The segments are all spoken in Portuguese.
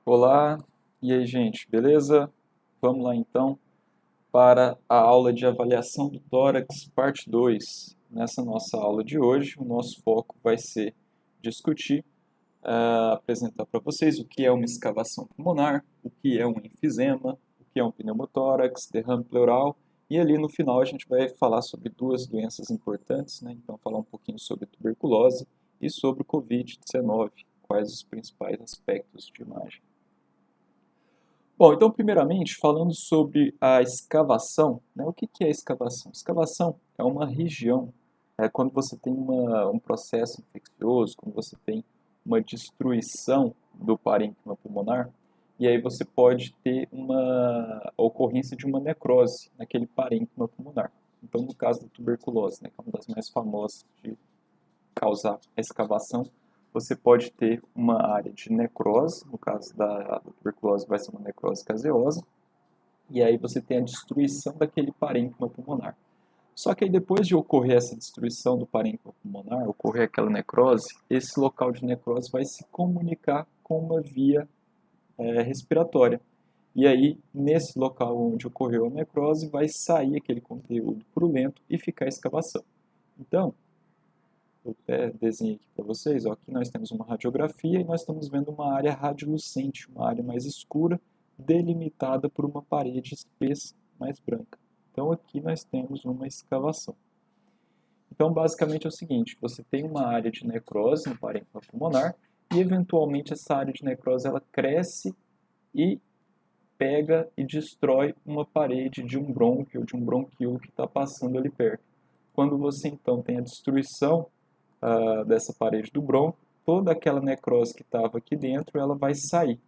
Olá, e aí, gente, beleza? Vamos lá então para a aula de avaliação do tórax, parte 2. Nessa nossa aula de hoje, o nosso foco vai ser discutir, apresentar para vocês o que é uma escavação pulmonar, o que é um enfisema, o que é um pneumotórax, derrame pleural, e ali no final a gente vai falar sobre duas doenças importantes, né? Então, falar um pouquinho sobre tuberculose e sobre o Covid-19, quais os principais aspectos de imagem. Bom, então, primeiramente, falando sobre a escavação, né? O que é a escavação? Escavação é uma região, quando você tem um processo infeccioso, quando você tem uma destruição do parênquima pulmonar, e aí você pode ter uma ocorrência de uma necrose naquele parênquima pulmonar. Então, no caso da tuberculose, né, que é uma das mais famosas de causar a escavação, você pode ter uma área de necrose, no caso da tuberculose vai ser uma necrose caseosa, e aí você tem a destruição daquele parênquima pulmonar. Só que aí depois de ocorrer essa destruição do parênquima pulmonar, ocorrer aquela necrose, esse local de necrose vai se comunicar com uma via respiratória. E aí, nesse local onde ocorreu a necrose, vai sair aquele conteúdo purulento e ficar a escavação. Então, eu desenhei aqui para vocês, ó, aqui nós temos uma radiografia e nós estamos vendo uma área radiolucente, uma área mais escura, delimitada por uma parede espessa, mais branca. Então aqui nós temos uma escavação. Então basicamente é o seguinte, você tem uma área de necrose no parênquima pulmonar e eventualmente essa área de necrose ela cresce e pega e destrói uma parede de um brônquio, de um bronquíolo que está passando ali perto. Quando você então tem a destruição dessa parede do brônquio, toda aquela necrose que estava aqui dentro, ela vai sair.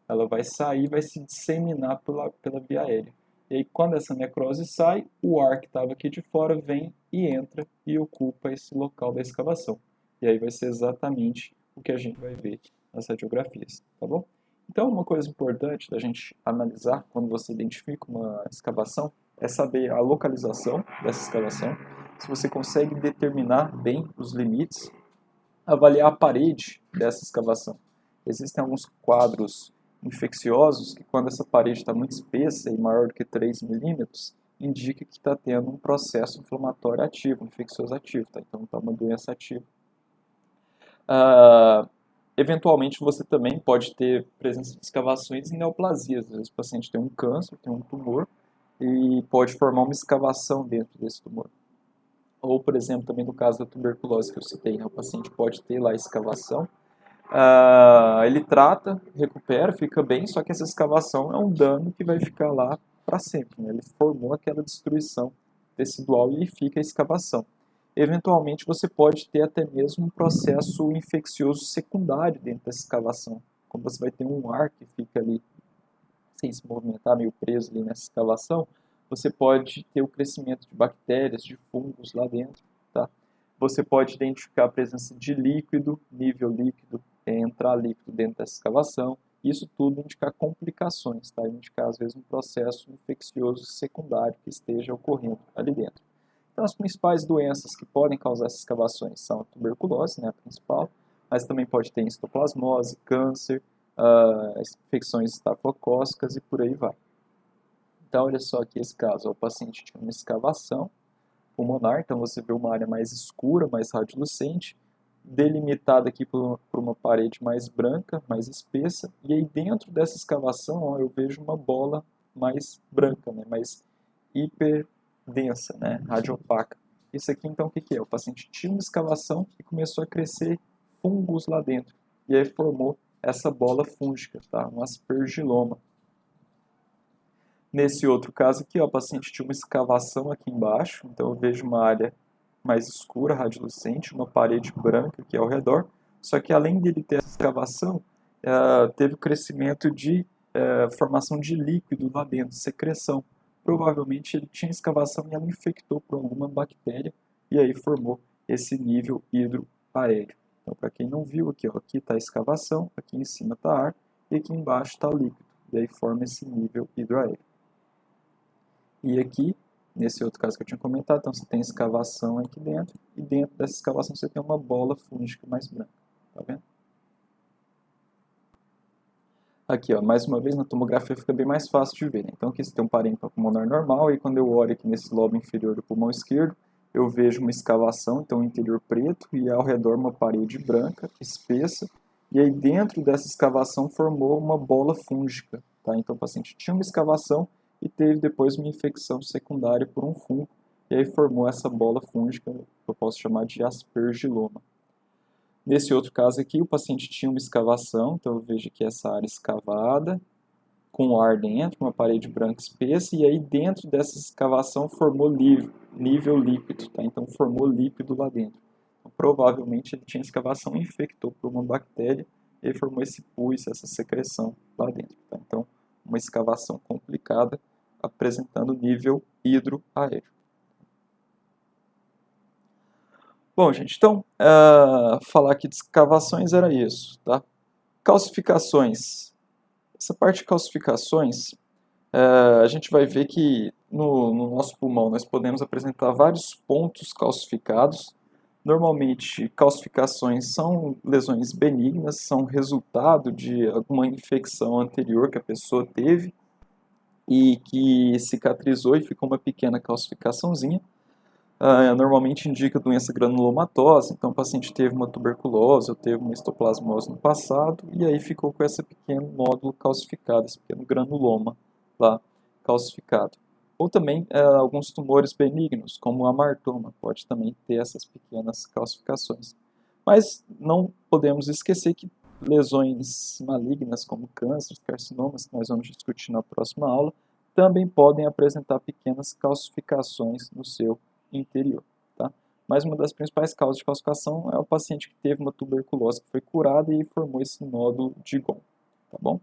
Ela vai sair, vai se disseminar pela via aérea. E aí, quando essa necrose sai, o ar que estava aqui de fora vem e entra e ocupa esse local da escavação. E aí vai ser exatamente o que a gente vai ver nas radiografias, tá bom? Então, uma coisa importante da gente analisar quando você identifica uma escavação é saber a localização dessa escavação, se você consegue determinar bem os limites, avaliar a parede dessa escavação. Existem alguns quadros infecciosos que, quando essa parede está muito espessa e maior do que 3 milímetros, indica que está tendo um processo inflamatório ativo, infeccioso ativo, tá? Então está uma doença ativa. Eventualmente você também pode ter presença de escavações em neoplasias. Às vezes o paciente tem um câncer, tem um tumor e pode formar uma escavação dentro desse tumor. Ou, por exemplo, também no caso da tuberculose que eu citei, né? O paciente pode ter lá escavação, ele trata, recupera, fica bem, só que essa escavação é um dano que vai ficar lá para sempre, né? Ele formou aquela destruição tecidual e fica a escavação. Eventualmente você pode ter até mesmo um processo infeccioso secundário dentro dessa escavação, como você vai ter um ar que fica ali sem se movimentar, meio preso ali nessa escavação, você pode ter o crescimento de bactérias, de fungos lá dentro, tá? Você pode identificar a presença de líquido, nível líquido, entrar líquido dentro dessa escavação. Isso tudo indicar complicações, tá? Indicar, às vezes, um processo infeccioso secundário que esteja ocorrendo ali dentro. Então, as principais doenças que podem causar essas escavações são a tuberculose, né, a principal, mas também pode ter histoplasmose, câncer, infecções estafilocócicas e por aí vai. Então, olha só aqui esse caso, o paciente tinha uma escavação pulmonar, então você vê uma área mais escura, mais radiolucente, delimitada aqui por uma parede mais branca, mais espessa, e aí dentro dessa escavação, ó, eu vejo uma bola mais branca, né, mais hiperdensa, né, radiopaca. Isso aqui então o que é? O paciente tinha uma escavação e começou a crescer fungos lá dentro, e aí formou essa bola fúngica, tá? Um aspergiloma. Nesse outro caso aqui, ó, o paciente tinha uma escavação aqui embaixo, então eu vejo uma área mais escura, radiolucente, uma parede branca aqui ao redor, só que além dele ter essa escavação, teve o crescimento de formação de líquido lá dentro, secreção. Provavelmente ele tinha escavação e ela infectou por alguma bactéria e aí formou esse nível hidroaéreo. Então, para quem não viu aqui, ó, aqui está a escavação, aqui em cima está ar e aqui embaixo está o líquido. E aí forma esse nível hidroaéreo. E aqui, nesse outro caso que eu tinha comentado, então você tem escavação aqui dentro, e dentro dessa escavação você tem uma bola fúngica mais branca, tá vendo? Aqui, ó, mais uma vez, na tomografia fica bem mais fácil de ver, né? Então aqui você tem um parênteses pulmonar normal, e quando eu olho aqui nesse lobo inferior do pulmão esquerdo, eu vejo uma escavação, então um interior preto, e ao redor uma parede branca, espessa, e aí dentro dessa escavação formou uma bola fúngica, tá? Então o paciente tinha uma escavação e teve depois uma infecção secundária por um fungo, e aí formou essa bola fúngica, que eu posso chamar de aspergiloma. Nesse outro caso aqui, o paciente tinha uma escavação, então eu vejo aqui essa área escavada, com ar dentro, uma parede branca espessa, e aí dentro dessa escavação formou nível líquido, tá? Então formou líquido lá dentro. Então, provavelmente ele tinha escavação, infectou por uma bactéria, e aí formou esse pus, essa secreção lá dentro, tá? Então, uma escavação complicada, apresentando nível hidroaéreo. Bom, gente, então, falar aqui de escavações era isso, tá? Calcificações. Essa parte de calcificações, a gente vai ver que no nosso pulmão nós podemos apresentar vários pontos calcificados. Normalmente, calcificações são lesões benignas, são resultado de alguma infecção anterior que a pessoa teve e que cicatrizou e ficou uma pequena calcificaçãozinha. Normalmente indica doença granulomatosa, então o paciente teve uma tuberculose ou teve uma histoplasmose no passado e aí ficou com esse pequeno nódulo calcificado, esse pequeno granuloma lá calcificado. Ou também alguns tumores benignos, como o amartoma, pode também ter essas pequenas calcificações. Mas não podemos esquecer que lesões malignas, como cânceres, carcinomas, que nós vamos discutir na próxima aula, também podem apresentar pequenas calcificações no seu interior, tá? Mas uma das principais causas de calcificação é o paciente que teve uma tuberculose que foi curada e formou esse nódulo de GON, tá bom?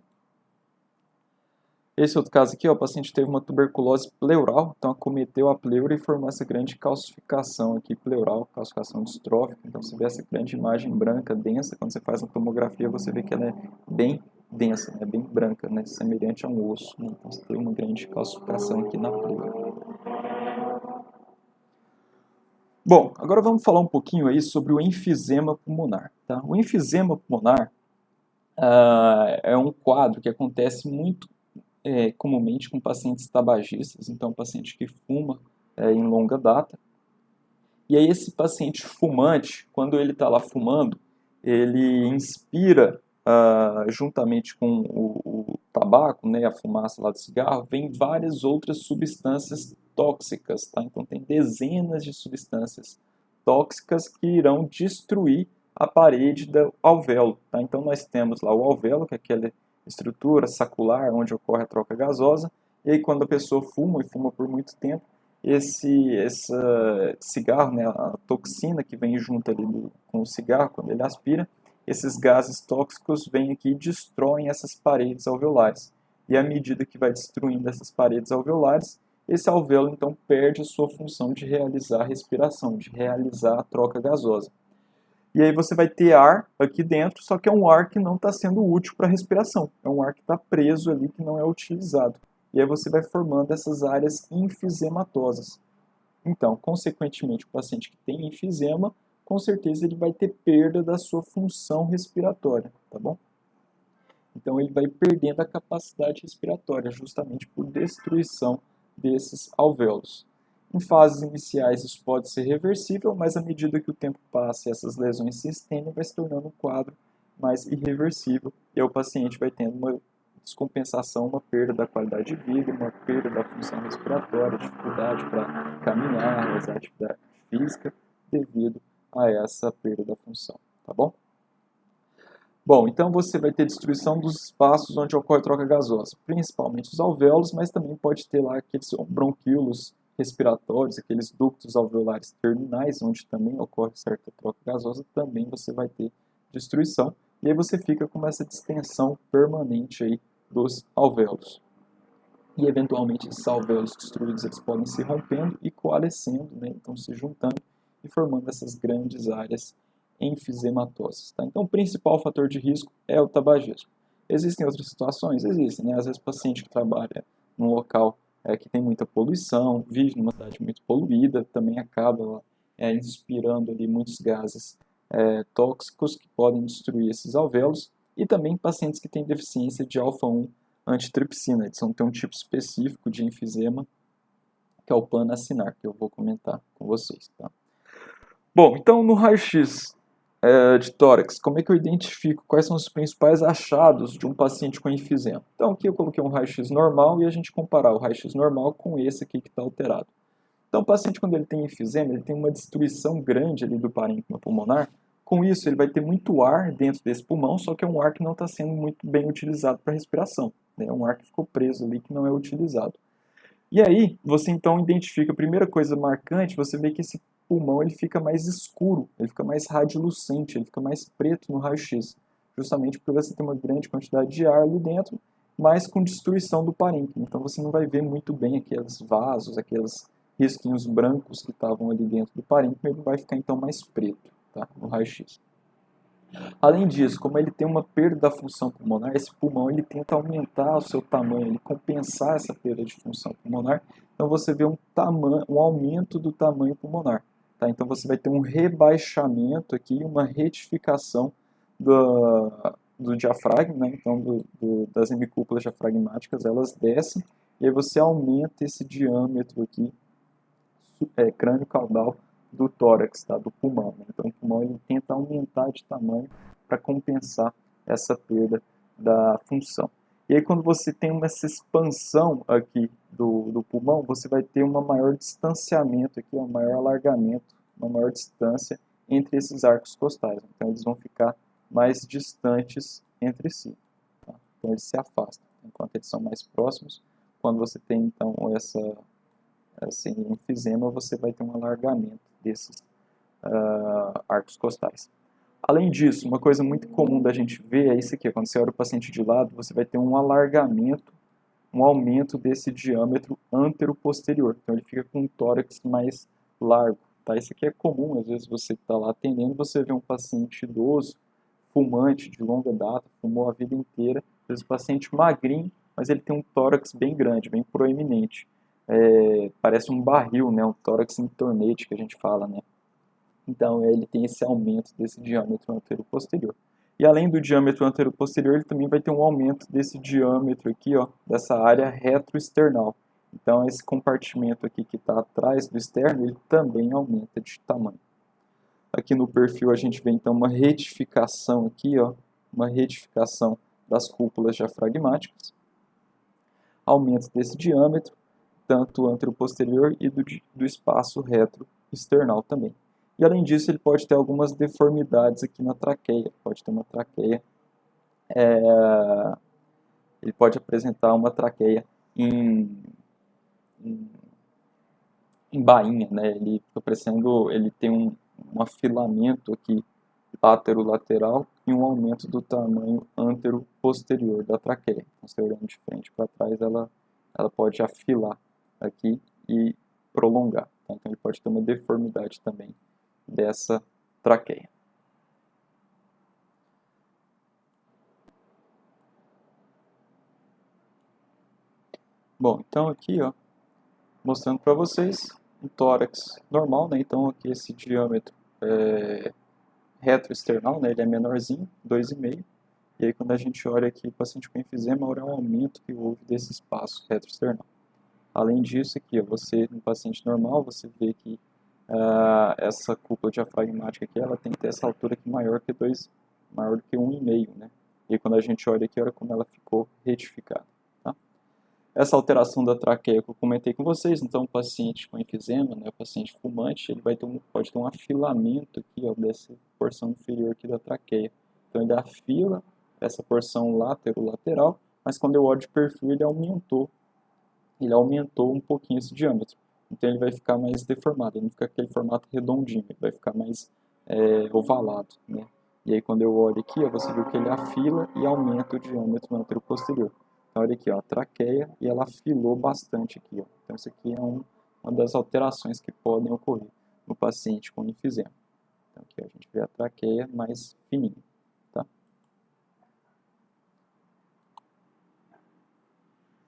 Esse outro caso aqui, ó, o paciente teve uma tuberculose pleural, então acometeu a pleura e formou essa grande calcificação aqui pleural, calcificação distrófica. Então você vê essa grande imagem branca, densa, quando você faz a tomografia você vê que ela é bem densa, né, bem branca, né, semelhante a um osso, né? Então você tem uma grande calcificação aqui na pleura. Bom, agora vamos falar um pouquinho aí sobre o enfisema pulmonar, tá? O enfisema pulmonar é um quadro que acontece muito comumente com pacientes tabagistas, então paciente que fuma em longa data. E aí esse paciente fumante, quando ele está lá fumando, ele inspira juntamente com o tabaco, né, a fumaça lá do cigarro, vem várias outras substâncias tóxicas, tá? Então tem dezenas de substâncias tóxicas que irão destruir a parede do alvéolo, tá? Então nós temos lá o alvéolo, que é aquela estrutura sacular onde ocorre a troca gasosa, e aí quando a pessoa fuma e fuma por muito tempo, esse cigarro, né, a toxina que vem junto ali com o cigarro, quando ele aspira, esses gases tóxicos vêm aqui e destroem essas paredes alveolares. E à medida que vai destruindo essas paredes alveolares, esse alvéolo então perde a sua função de realizar a respiração, de realizar a troca gasosa. E aí você vai ter ar aqui dentro, só que é um ar que não está sendo útil para a respiração. É um ar que está preso ali, que não é utilizado. E aí você vai formando essas áreas enfisematosas. Então, consequentemente, o paciente que tem enfisema, com certeza ele vai ter perda da sua função respiratória, tá bom? Então ele vai perdendo a capacidade respiratória, justamente por destruição desses alvéolos. Em fases iniciais isso pode ser reversível, mas à medida que o tempo passa e essas lesões se estendem, vai se tornando um quadro mais irreversível e o paciente vai tendo uma descompensação, uma perda da qualidade de vida, uma perda da função respiratória, dificuldade para caminhar, realizar atividade física devido a essa perda da função, tá bom? Bom, então você vai ter destruição dos espaços onde ocorre troca gasosa, principalmente os alvéolos, mas também pode ter lá aqueles bronquíolos respiratórios, aqueles ductos alveolares terminais, onde também ocorre certa troca gasosa, também você vai ter destruição. E aí você fica com essa distensão permanente aí dos alvéolos. E eventualmente esses alvéolos destruídos eles podem se rompendo e coalescendo, né? Então se juntando e formando essas grandes áreas enfisematosas. Tá? Então o principal fator de risco é o tabagismo. Existem outras situações? Existem, né? Às vezes o paciente que trabalha num local que tem muita poluição, vive numa cidade muito poluída, também acaba inspirando ali muitos gases tóxicos que podem destruir esses alvéolos. e também pacientes que têm deficiência de alfa-1 antitripsina. Eles vão ter um tipo específico de enfisema, que é o panacinar, que eu vou comentar com vocês. Tá? Bom, então no raio-x de tórax, como é que eu identifico quais são os principais achados de um paciente com enfisema? Então aqui eu coloquei um raio-x normal e a gente comparar o raio-x normal com esse aqui que está alterado. Então o paciente, quando ele tem enfisema, ele tem uma destruição grande ali do parênquima pulmonar. Com isso, ele vai ter muito ar dentro desse pulmão, só que é um ar que não está sendo muito bem utilizado para respiração. É um ar que ficou preso ali, que não é utilizado. E aí, você então identifica, a primeira coisa marcante, você vê que esse pulmão ele fica mais escuro, ele fica mais radiolucente, ele fica mais preto no raio-x, justamente porque você tem uma grande quantidade de ar ali dentro, mas com destruição do parênquima. Então você não vai ver muito bem aqueles vasos, aqueles risquinhos brancos que estavam ali dentro do parênquima, ele vai ficar então mais preto, tá, no raio-x. Além disso, como ele tem uma perda da função pulmonar, esse pulmão ele tenta aumentar o seu tamanho, ele compensar essa perda de função pulmonar, então você vê um aumento do tamanho pulmonar. Tá? Então você vai ter um rebaixamento aqui, uma retificação do diafragma, né? Então das hemicúpulas diafragmáticas, elas descem, e aí você aumenta esse diâmetro aqui, crânio-caudal, do tórax, tá? Do pulmão. Né? Então o pulmão ele tenta aumentar de tamanho para compensar essa perda da função. E aí quando você tem essa expansão aqui do pulmão, você vai ter um maior distanciamento aqui, um maior alargamento, uma maior distância entre esses arcos costais. Então eles vão ficar mais distantes entre si. Tá? Então eles se afastam. Enquanto eles são mais próximos, quando você tem então esse enfisema, você vai ter um alargamento desses arcos costais. Além disso, uma coisa muito comum da gente ver é isso aqui, quando você olha o paciente de lado, você vai ter um alargamento, um aumento desse diâmetro antero-posterior. Então ele fica com um tórax mais largo. Tá? Isso aqui é comum, às vezes você está lá atendendo, você vê um paciente idoso, fumante de longa data, fumou a vida inteira, às vezes um paciente magrinho, mas ele tem um tórax bem grande, bem proeminente. Parece um barril, né? Um tórax em tornete que a gente fala, né? Então ele tem esse aumento desse diâmetro antero-posterior. E além do diâmetro antero-posterior, ele também vai ter um aumento desse diâmetro aqui, ó, dessa área retroesternal. Então esse compartimento aqui que está atrás do externo, ele também aumenta de tamanho. Aqui no perfil a gente vê então uma retificação aqui, ó, uma retificação das cúpulas diafragmáticas. Aumento desse diâmetro, tanto antero-posterior e do espaço retroesternal também. E além disso, ele pode ter algumas deformidades aqui na traqueia. Pode ter uma traqueia, ele pode apresentar uma traqueia em bainha, né? Ele fica parecendo, ele tem um afilamento aqui lateral e um aumento do tamanho antero-posterior da traqueia. Então, você olhando de frente para trás, ela pode afilar aqui e prolongar. Tá? Então ele pode ter uma deformidade também dessa traqueia. Bom, então aqui, ó, mostrando para vocês um tórax normal, né? Então aqui esse diâmetro retroesternal, né? Ele é menorzinho, 2,5. E aí quando a gente olha aqui o paciente com enfisema, olha o aumento que houve desse espaço retroesternal. Além disso aqui, ó, você no paciente normal, você vê que essa cúpula diafragmática aqui, ela tem que ter essa altura aqui maior que 1,5, né? E quando a gente olha aqui, olha como ela ficou retificada. Tá? Essa alteração da traqueia que eu comentei com vocês, então o paciente com enfisema, né, o paciente fumante, ele pode ter um afilamento aqui, ó, dessa porção inferior aqui da traqueia. Então ele afila essa porção lateral, mas quando eu olho de perfil, ele aumentou um pouquinho esse diâmetro. Então ele vai ficar mais deformado, ele não fica aquele formato redondinho, ele vai ficar mais ovalado, né? E aí quando eu olho aqui, ó, você viu que ele afila e aumenta o diâmetro antero-posterior. Então olha aqui, ó, a traqueia, e ela afilou bastante aqui, ó. Então isso aqui é uma das alterações que podem ocorrer no paciente com enfisema. Então aqui ó, a gente vê a traqueia mais fininha.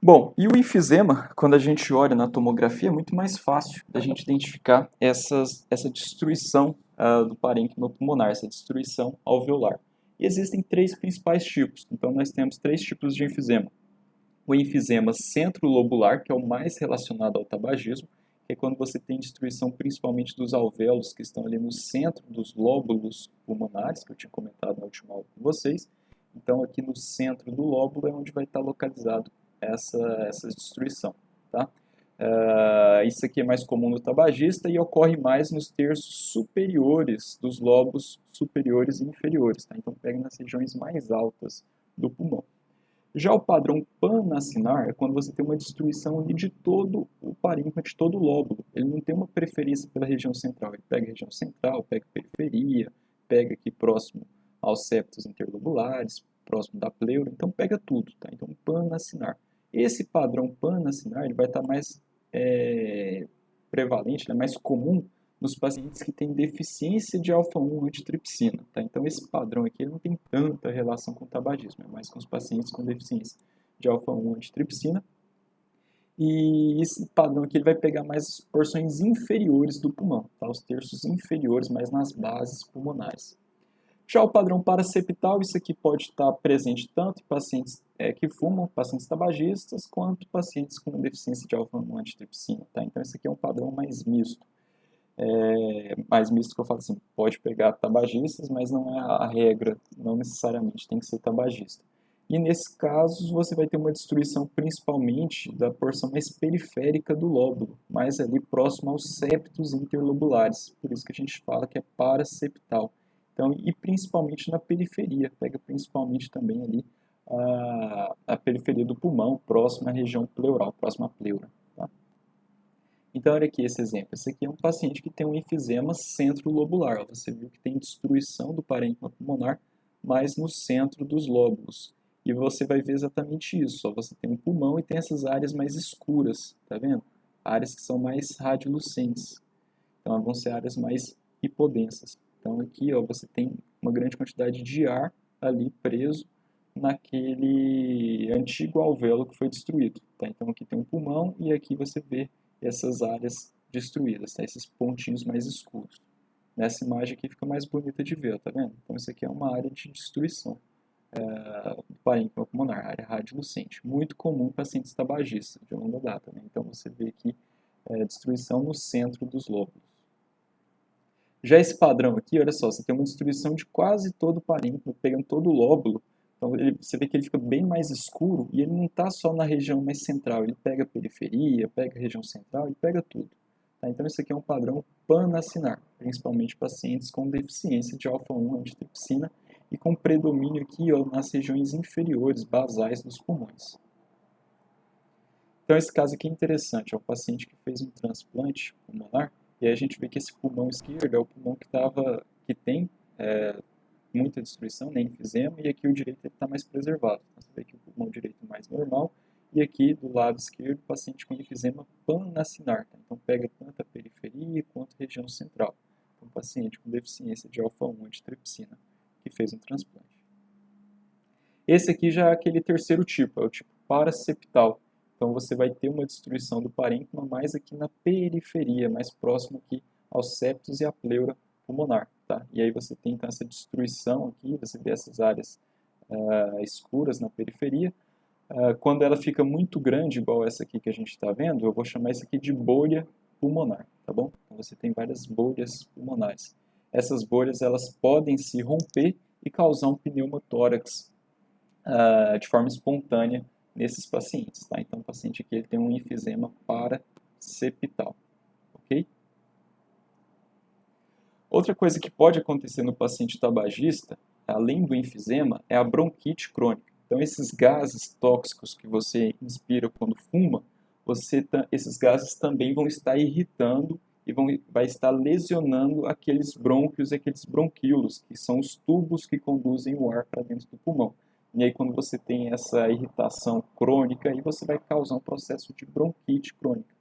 Bom, e o enfisema, quando a gente olha na tomografia, é muito mais fácil da gente identificar essa destruição do parênquima pulmonar, essa destruição alveolar. E existem três principais tipos. Então, nós temos três tipos de enfisema. O enfisema centrolobular, que é o mais relacionado ao tabagismo, que é quando você tem destruição principalmente dos alvéolos que estão ali no centro dos lóbulos pulmonares, que eu tinha comentado na última aula com vocês. Então, aqui no centro do lóbulo é onde vai estar localizado essa destruição. Tá? Isso aqui é mais comum no tabagista e ocorre mais nos terços superiores dos lobos superiores e inferiores. Tá? Então, pega nas regiões mais altas do pulmão. Já o padrão panacinar é quando você tem uma destruição ali de todo o parênquima, de todo o lóbulo. Ele não tem uma preferência pela região central. Ele pega a região central, pega a periferia, pega aqui próximo aos septos interlobulares, próximo da pleura. Então, pega tudo. Tá? Então, panacinar. Esse padrão panacinar ele vai estar mais prevalente, mais comum nos pacientes que têm deficiência de alfa-1 antitripsina. Tá? Então, esse padrão aqui ele não tem tanta relação com o tabagismo, é mais com os pacientes com deficiência de alfa-1 antitripsina. E esse padrão aqui ele vai pegar mais porções inferiores do pulmão, tá? Os terços inferiores, mais nas bases pulmonares. Já o padrão paraceptal, isso aqui pode estar presente tanto em pacientes que fumam, pacientes tabagistas, quanto pacientes com deficiência de alfa-1 antitripsina. Tá? Então, esse aqui é um padrão mais misto. Mais misto que eu falo assim, pode pegar tabagistas, mas não é a regra, não necessariamente tem que ser tabagista. E nesses casos você vai ter uma destruição principalmente da porção mais periférica do lóbulo, mais ali próximo aos septos interlobulares, por isso que a gente fala que é paraceptal. Então, e principalmente na periferia, pega principalmente também ali a periferia do pulmão, próximo à região pleural, próximo à pleura. Tá? Então, olha aqui esse exemplo. Esse aqui é um paciente que tem um enfisema centrolobular. Você viu que tem destruição do parênquima pulmonar, mas no centro dos lóbulos. E você vai ver exatamente isso. Você tem um pulmão e tem essas áreas mais escuras, tá vendo? Áreas que são mais radiolucentes. Então, vão ser áreas mais hipodensas. Então, aqui você tem uma grande quantidade de ar ali preso naquele antigo alvéolo que foi destruído. Tá? Então, aqui tem um pulmão e aqui você vê essas áreas destruídas, tá? Esses pontinhos mais escuros. Nessa imagem aqui fica mais bonita de ver, tá vendo? Então isso aqui é uma área de destruição do parênquima pulmonar, área radiolucente. Muito comum em pacientes tabagistas de longa data, né? Então você vê aqui destruição no centro dos lóbulos. Já esse padrão aqui, olha só, você tem uma destruição de quase todo o parênquima, pegando todo o lóbulo. Então você vê que ele fica bem mais escuro e ele não está só na região mais central, ele pega a periferia, pega a região central, ele pega tudo. Tá? Então isso aqui é um padrão panacinar, principalmente pacientes com deficiência de alfa-1 antitripsina e com predomínio aqui nas regiões inferiores, basais dos pulmões. Então esse caso aqui é interessante, é um paciente que fez um transplante pulmonar e aí a gente vê que esse pulmão esquerdo é o pulmão que tem muita destruição, enfisema, e aqui o direito está mais preservado. Então, você vê que o pulmão direito é mais normal, e aqui do lado esquerdo, o paciente com enfisema panacinar. Tá? Então pega tanto a periferia quanto a região central. Então, paciente com deficiência de alfa-1 antitripsina, que fez um transplante. Esse aqui já é aquele terceiro tipo, é o tipo paraceptal. Então você vai ter uma destruição do parênquima mais aqui na periferia, mais próximo aqui aos septos e à pleura pulmonar. Tá? E aí você tem então essa destruição aqui, você vê essas áreas escuras na periferia. Quando ela fica muito grande, igual essa aqui que a gente está vendo, eu vou chamar isso aqui de bolha pulmonar, tá bom? Então você tem várias bolhas pulmonares. Essas bolhas elas podem se romper e causar um pneumotórax de forma espontânea nesses pacientes. Tá? Então o paciente aqui ele tem um enfisema paraceptal, ok? Outra coisa que pode acontecer no paciente tabagista, além do enfisema, é a bronquite crônica. Então, esses gases tóxicos que você inspira quando fuma, esses gases também vão estar irritando e vai estar lesionando aqueles brônquios e aqueles bronquíolos, que são os tubos que conduzem o ar para dentro do pulmão. E aí, quando você tem essa irritação crônica, aí você vai causar um processo de bronquite crônica.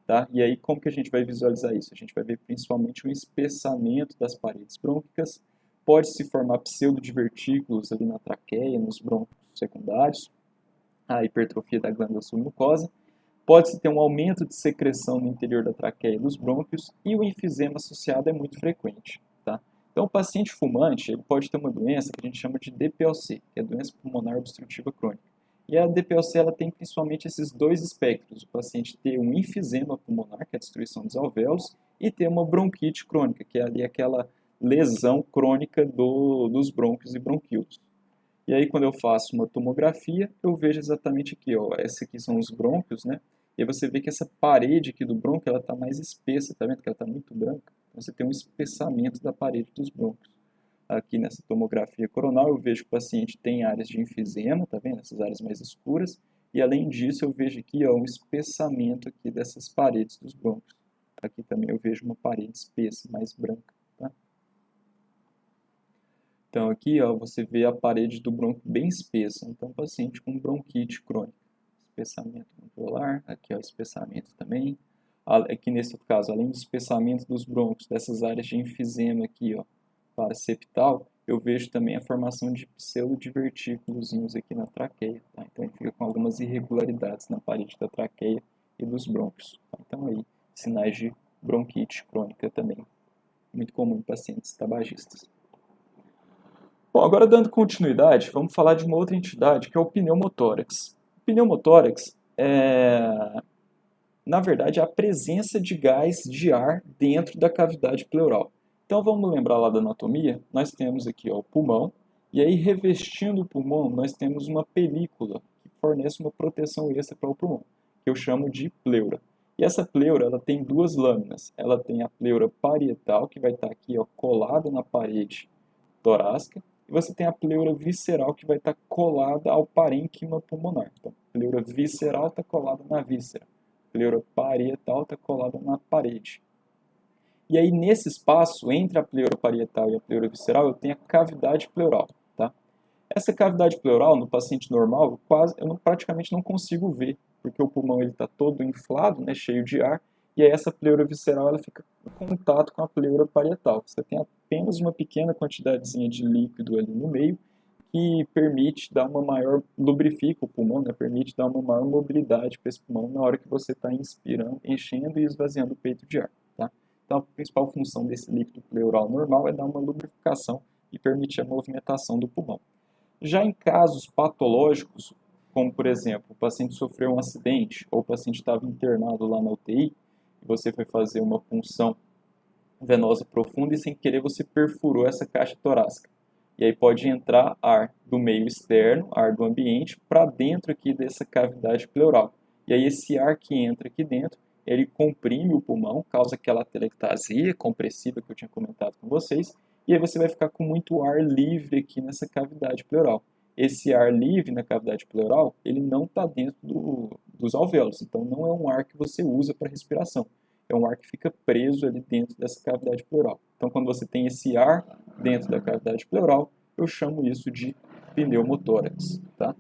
Tá? E aí, como que a gente vai visualizar isso? A gente vai ver principalmente um espessamento das paredes brônquicas, pode-se formar pseudodivertículos ali na traqueia, nos brônquios secundários, a hipertrofia da glândula submucosa, pode-se ter um aumento de secreção no interior da traqueia e dos brônquios, e o enfisema associado é muito frequente. Tá? Então, o paciente fumante ele pode ter uma doença que a gente chama de DPOC, que é a doença pulmonar obstrutiva crônica. E a DPOC ela tem principalmente esses dois espectros, o paciente ter um enfisema pulmonar, que é a destruição dos alvéolos, e ter uma bronquite crônica, que é ali aquela lesão crônica dos brônquios e bronquíolos. E aí, quando eu faço uma tomografia, eu vejo exatamente aqui, ó, esses aqui são os brônquios, né? E aí você vê que essa parede aqui do brônquio, ela está mais espessa, tá vendo que ela está muito branca? Então, você tem um espessamento da parede dos brônquios. Aqui nessa tomografia coronal, eu vejo que o paciente tem áreas de enfisema, tá vendo? Essas áreas mais escuras. E além disso, eu vejo aqui, ó, um espessamento aqui dessas paredes dos brônquios. Aqui também eu vejo uma parede espessa, mais branca. Então aqui ó, você vê a parede do brônquio bem espessa, então paciente com bronquite crônica. Espessamento bronquiolar, aqui ó, espessamento também. Aqui nesse caso, além do espessamento dos brônquios, dessas áreas de enfisema aqui ó, paraseptal, eu vejo também a formação de pseudodivertículos aqui na traqueia. Tá? Então ele fica com algumas irregularidades na parede da traqueia e dos brônquios. Tá? Então aí, sinais de bronquite crônica também, muito comum em pacientes tabagistas. Bom, agora dando continuidade, vamos falar de uma outra entidade, que é o pneumotórax. O pneumotórax na verdade, é a presença de gás de ar dentro da cavidade pleural. Então vamos lembrar lá da anatomia, nós temos aqui ó, o pulmão, e aí revestindo o pulmão nós temos uma película que fornece uma proteção extra para o pulmão, que eu chamo de pleura. E essa pleura ela tem duas lâminas, ela tem a pleura parietal, que vai estar aqui ó, colada na parede torácica, e você tem a pleura visceral que vai estar colada ao parênquima pulmonar. Então, a pleura visceral está colada na víscera, a pleura parietal está colada na parede. E aí, nesse espaço, entre a pleura parietal e a pleura visceral, eu tenho a cavidade pleural. Tá? Essa cavidade pleural, no paciente normal, eu praticamente não consigo ver, porque o pulmão está todo inflado, né, cheio de ar, e aí essa pleura visceral ela fica em contato com a pleura parietal. Você tem apenas uma pequena quantidadezinha de líquido ali no meio, que permite dar uma maior, lubrifica o pulmão, né, permite dar uma maior mobilidade para esse pulmão na hora que você está inspirando, enchendo e esvaziando o peito de ar. Tá? Então a principal função desse líquido pleural normal é dar uma lubrificação e permitir a movimentação do pulmão. Já em casos patológicos, como por exemplo, o paciente sofreu um acidente ou o paciente estava internado lá na UTI, e você foi fazer uma punção venosa profunda e sem querer você perfurou essa caixa torácica. E aí pode entrar ar do meio externo, ar do ambiente, para dentro aqui dessa cavidade pleural. E aí esse ar que entra aqui dentro, ele comprime o pulmão, causa aquela atelectasia compressiva que eu tinha comentado com vocês, e aí você vai ficar com muito ar livre aqui nessa cavidade pleural. Esse ar livre na cavidade pleural, ele não está dentro dos alvéolos, então não é um ar que você usa para respiração. É um ar que fica preso ali dentro dessa cavidade pleural. Então, quando você tem esse ar dentro da cavidade pleural, eu chamo isso de pneumotórax. Tá?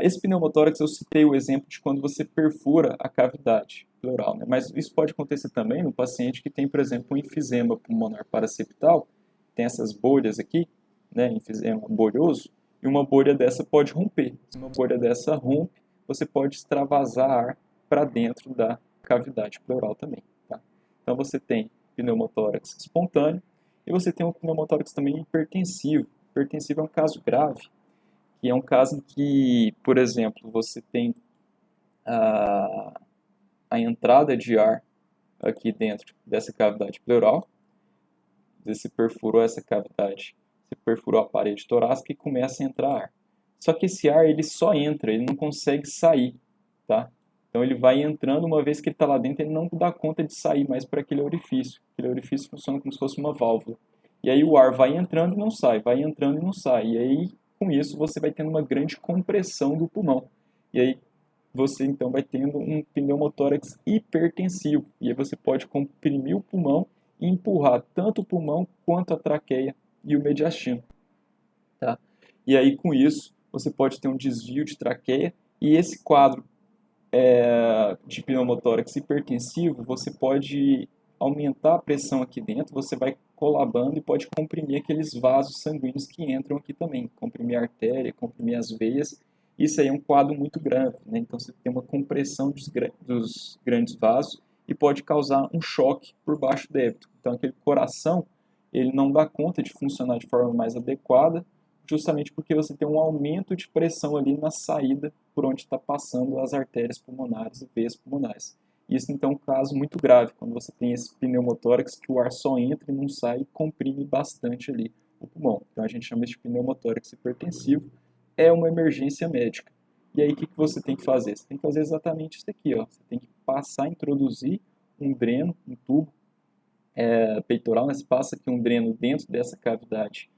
Esse pneumotórax eu citei o exemplo de quando você perfura a cavidade pleural, né? Mas isso pode acontecer também no paciente que tem, por exemplo, um enfisema pulmonar paraseptal, tem essas bolhas aqui, né, enfisema bolhoso, e uma bolha dessa pode romper. Se uma bolha dessa rompe, você pode extravasar ar para dentro da cavidade pleural também. Tá? Então você tem pneumotórax espontâneo e você tem um pneumotórax também hipertensivo. Hipertensivo é um caso grave, que é um caso em que, por exemplo, você tem a entrada de ar aqui dentro dessa cavidade pleural, você perfurou essa cavidade, você perfurou a parede torácica e começa a entrar ar. Só que esse ar ele só entra, ele não consegue sair, tá? Então ele vai entrando, uma vez que ele está lá dentro, ele não dá conta de sair mais para aquele orifício. Aquele orifício funciona como se fosse uma válvula. E aí o ar vai entrando e não sai, vai entrando e não sai. E aí, com isso, você vai tendo uma grande compressão do pulmão. E aí você então vai tendo um pneumotórax hipertensivo. E aí você pode comprimir o pulmão e empurrar tanto o pulmão quanto a traqueia e o mediastino. Tá? E aí, com isso, você pode ter um desvio de traqueia e esse quadro de pneumotórax hipertensivo, você pode aumentar a pressão aqui dentro, você vai colabando e pode comprimir aqueles vasos sanguíneos que entram aqui também, comprimir a artéria, comprimir as veias. Isso aí é um quadro muito grave, né? Então você tem uma compressão dos grandes vasos e pode causar um choque por baixo débito. Então aquele coração ele não dá conta de funcionar de forma mais adequada, justamente porque você tem um aumento de pressão ali na saída por onde está passando as artérias pulmonares e veias pulmonares. Isso então é um caso muito grave, quando você tem esse pneumotórax que o ar só entra e não sai e comprime bastante ali o pulmão. Então a gente chama de pneumotórax hipertensivo, é uma emergência médica. E aí o que você tem que fazer? Você tem que fazer exatamente isso aqui, ó. Você tem que passar, introduzir um dreno, um tubo peitoral, né? Você passa aqui um dreno dentro dessa cavidade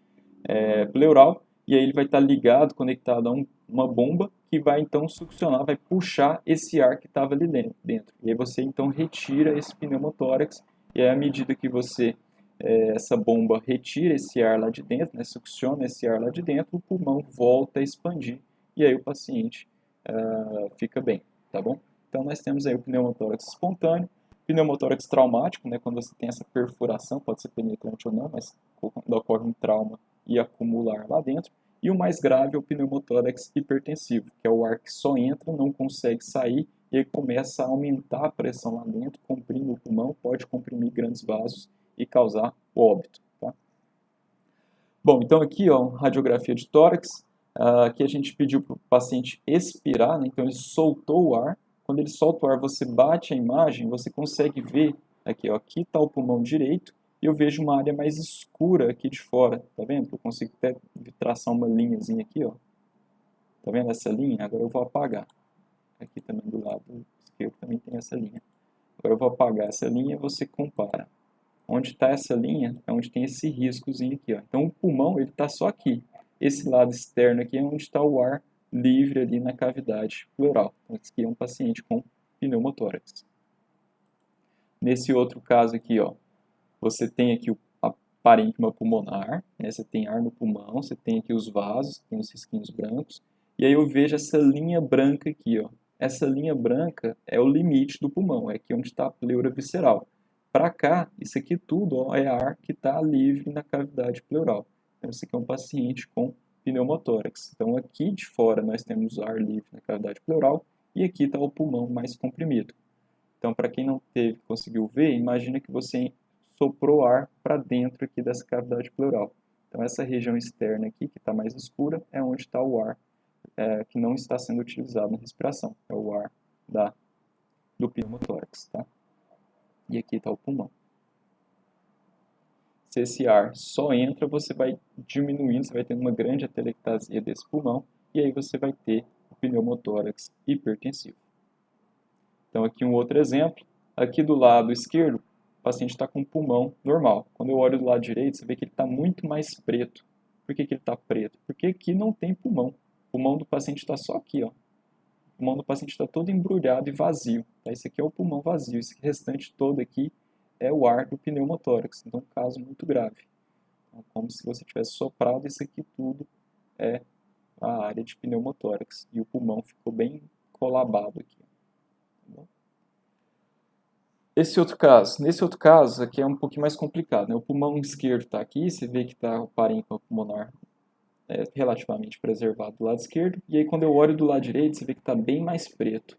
pleural, e aí ele vai estar ligado, conectado a uma bomba que vai então succionar, vai puxar esse ar que estava ali dentro. E aí você então retira esse pneumotórax, e aí à medida que você, essa bomba retira esse ar lá de dentro, né, succiona esse ar lá de dentro, o pulmão volta a expandir, e aí o paciente fica bem, tá bom? Então nós temos aí o pneumotórax espontâneo, pneumotórax traumático, né, quando você tem essa perfuração, pode ser penetrante ou não, mas quando ocorre um trauma e acumular lá dentro. E o mais grave é o pneumotórax hipertensivo, que é o ar que só entra, não consegue sair, e aí começa a aumentar a pressão lá dentro, comprime o pulmão, pode comprimir grandes vasos e causar óbito. Tá? Bom, então aqui, ó, radiografia de tórax, aqui a gente pediu para o paciente expirar, né? Então ele soltou o ar. Quando ele solta o ar, você bate a imagem, você consegue ver, aqui está o pulmão direito, e eu vejo uma área mais escura aqui de fora, tá vendo? Eu consigo até traçar uma linhazinha aqui, ó. Tá vendo essa linha? Agora eu vou apagar. Aqui também do lado esquerdo também tem essa linha. Agora eu vou apagar essa linha e você compara. Onde está essa linha é onde tem esse riscozinho aqui, ó. Então o pulmão ele está só aqui. Esse lado externo aqui é onde está o ar livre ali na cavidade pleural. Então, esse aqui é um paciente com pneumotórax. Nesse outro caso aqui, ó, você tem aqui a parênquima pulmonar, né? Você tem ar no pulmão, você tem aqui os vasos, tem os risquinhos brancos, e aí eu vejo essa linha branca aqui, ó. Essa linha branca é o limite do pulmão, é aqui onde está a pleura visceral. Para cá, isso aqui tudo, ó, é ar que está livre na cavidade pleural. Então, esse aqui é um paciente com pneumotórax. Então, aqui de fora nós temos ar livre na cavidade pleural e aqui está o pulmão mais comprimido. Então, para quem não conseguiu ver, imagina que você soprou ar para dentro aqui dessa cavidade pleural. Então, essa região externa aqui, que está mais escura, é onde está o ar que não está sendo utilizado na respiração. É o ar do pneumotórax, tá? E aqui está o pulmão. Se esse ar só entra, você vai diminuindo, você vai ter uma grande atelectasia desse pulmão, e aí você vai ter o pneumotórax hipertensivo. Então, aqui um outro exemplo. Aqui do lado esquerdo, o paciente está com o pulmão normal. Quando eu olho do lado direito, você vê que ele está muito mais preto. Por que ele está preto? Porque aqui não tem pulmão. O pulmão do paciente está só aqui, ó. O pulmão do paciente está todo embrulhado e vazio. Tá? Esse aqui é o pulmão vazio. Esse restante todo aqui é o ar do pneumotórax. Então, um caso muito grave. Então, como se você tivesse soprado, isso aqui tudo é a área de pneumotórax. E o pulmão ficou bem colabado aqui. Tá bom? Nesse outro caso, aqui é um pouquinho mais complicado, né? O pulmão esquerdo está aqui, você vê que está o parênquima pulmonar relativamente preservado do lado esquerdo, e aí quando eu olho do lado direito, você vê que está bem mais preto.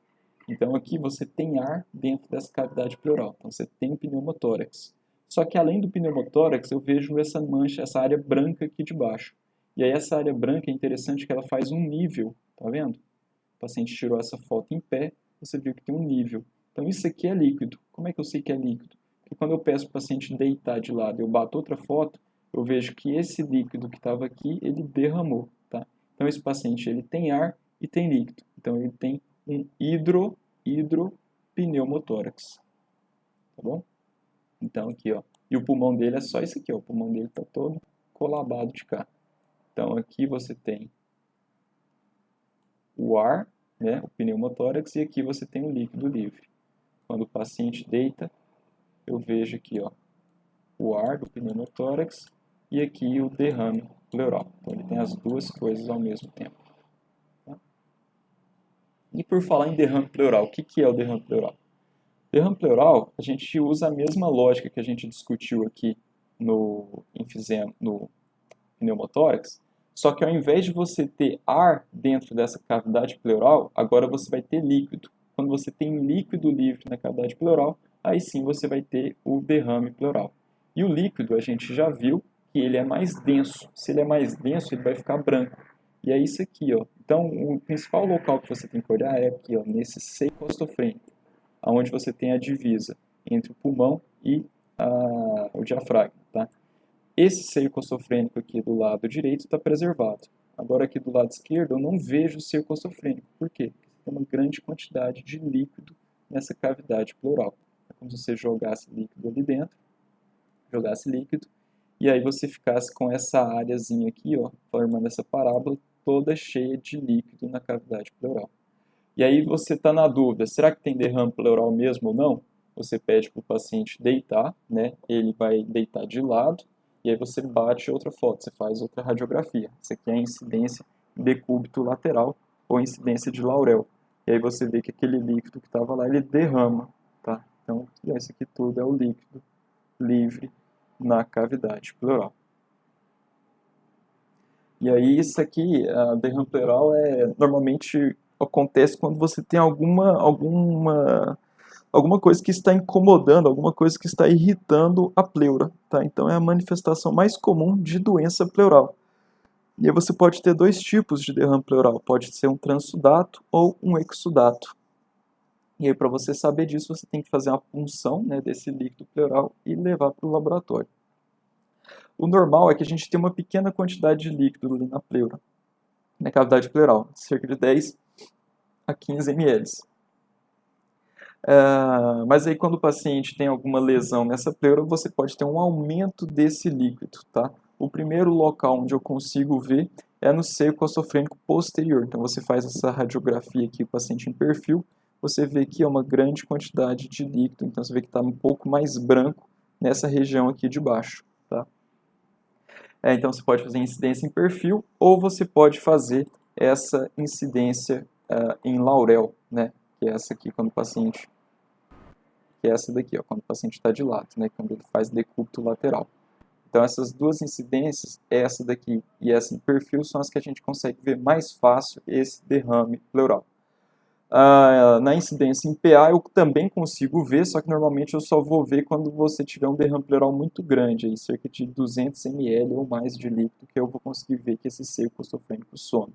Então aqui você tem ar dentro dessa cavidade pleural, então você tem pneumotórax. Só que além do pneumotórax, eu vejo essa mancha, essa área branca aqui de baixo. E aí essa área branca é interessante que ela faz um nível, tá vendo? O paciente tirou essa foto em pé, você viu que tem um nível. Então isso aqui é líquido. Como é que eu sei que é líquido? Porque quando eu peço para o paciente deitar de lado e eu bato outra foto, eu vejo que esse líquido que estava aqui, ele derramou. Tá? Então esse paciente ele tem ar e tem líquido. Então ele tem um hidropneumotórax. Tá bom? Então aqui, ó. E o pulmão dele é só isso aqui, ó. O pulmão dele está todo colabado de cá. Então aqui você tem o ar, né, o pneumotórax, e aqui você tem o líquido livre. Quando o paciente deita, eu vejo aqui, ó, o ar do pneumotórax e aqui o derrame pleural. Então ele tem as duas coisas ao mesmo tempo. Tá? E por falar em derrame pleural, o que é o derrame pleural? Derrame pleural, a gente usa a mesma lógica que a gente discutiu aqui no enfisema, no pneumotórax, só que ao invés de você ter ar dentro dessa cavidade pleural, agora você vai ter líquido. Quando você tem líquido livre na cavidade pleural, aí sim você vai ter o derrame pleural. E o líquido, a gente já viu que ele é mais denso. Se ele é mais denso, ele vai ficar branco. E é isso aqui, ó. Então, o principal local que você tem que olhar é aqui, ó, nesse seio costofrênico, onde você tem a divisa entre o pulmão e o diafragma, tá? Esse seio costofrênico aqui do lado direito está preservado. Agora aqui do lado esquerdo eu não vejo o seio costofrênico. Por quê? Porque tem uma grande quantidade de líquido nessa cavidade pleural. É como se você jogasse líquido ali dentro, e aí você ficasse com essa áreazinha aqui, ó, formando essa parábola toda cheia de líquido na cavidade pleural. E aí você está na dúvida, será que tem derrame pleural mesmo ou não? Você pede para o paciente deitar, né? Ele vai deitar de lado, e aí você bate outra foto, você faz outra radiografia. Isso aqui é a incidência decúbito lateral ou incidência de Laurel. E aí você vê que aquele líquido que estava lá, ele derrama, tá? Então, isso aqui tudo é o líquido livre na cavidade pleural. E aí isso aqui, a derrame pleural, normalmente acontece quando você tem alguma coisa que está incomodando, alguma coisa que está irritando a pleura, tá? Então é a manifestação mais comum de doença pleural. E aí você pode ter dois tipos de derrame pleural, pode ser um transsudato ou um exsudato. E aí para você saber disso, você tem que fazer uma punção, né, desse líquido pleural e levar para o laboratório. O normal é que a gente tenha uma pequena quantidade de líquido ali na pleura, na cavidade pleural, cerca de 10 a 15 ml. Mas aí quando o paciente tem alguma lesão nessa pleura, você pode ter um aumento desse líquido, tá? O primeiro local onde eu consigo ver é no seio costofrênico posterior. Então você faz essa radiografia aqui, o paciente em perfil, você vê que é uma grande quantidade de líquido, então você vê que está um pouco mais branco nessa região aqui de baixo, tá? Então você pode fazer incidência em perfil ou você pode fazer essa incidência em Laurel, né? Que é essa aqui quando o paciente, que é essa daqui, ó, quando o paciente está de lado, né? Quando ele faz decúbito lateral. Então essas duas incidências, essa daqui e essa em perfil, são as que a gente consegue ver mais fácil esse derrame pleural. Na incidência em PA eu também consigo ver, só que normalmente eu só vou ver quando você tiver um derrame pleural muito grande, aí, cerca de 200 ml ou mais de líquido, que eu vou conseguir ver que esse seio costofrênico some.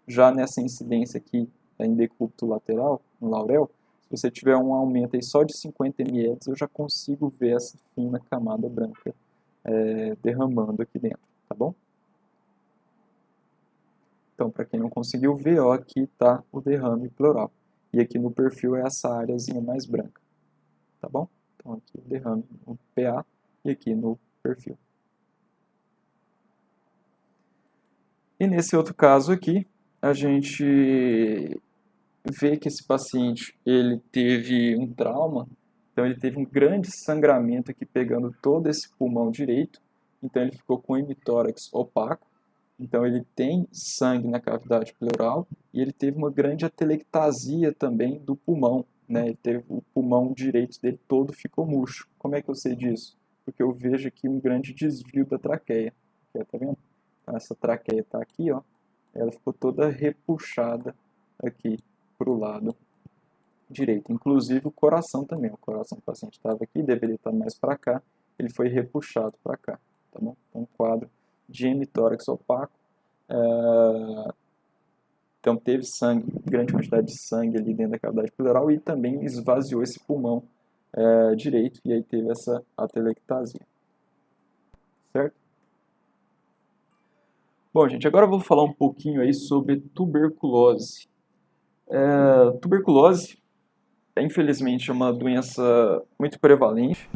Já nessa incidência aqui em decúbito lateral, no Laurel, se você tiver um aumento aí só de 50 ml, eu já consigo ver essa fina camada branca derramando aqui dentro, tá bom? Então, para quem não conseguiu ver, ó, aqui está o derrame pleural. E aqui no perfil é essa áreazinha mais branca, tá bom? Então aqui o derrame no PA e aqui no perfil. E nesse outro caso aqui, a gente vê que esse paciente ele teve um trauma, então ele teve um grande sangramento aqui pegando todo esse pulmão direito, então ele ficou com hemitórax opaco. Então ele tem sangue na cavidade pleural e ele teve uma grande atelectasia também do pulmão, né? Ele teve, o pulmão direito dele todo ficou murcho. Como é que eu sei disso? Porque eu vejo aqui um grande desvio da traqueia. Aqui, tá vendo? Então, essa traqueia está aqui, ó. Ela ficou toda repuxada aqui para o lado direito. Inclusive o coração também. O coração do paciente estava aqui, deveria estar mais para cá. Ele foi repuxado para cá, tá bom? Então, um quadro de hemitórax opaco, então teve sangue, grande quantidade de sangue ali dentro da cavidade pleural e também esvaziou esse pulmão direito e aí teve essa atelectasia, certo? Bom, gente, agora eu vou falar um pouquinho aí sobre tuberculose. Tuberculose, infelizmente, é uma doença muito prevalente,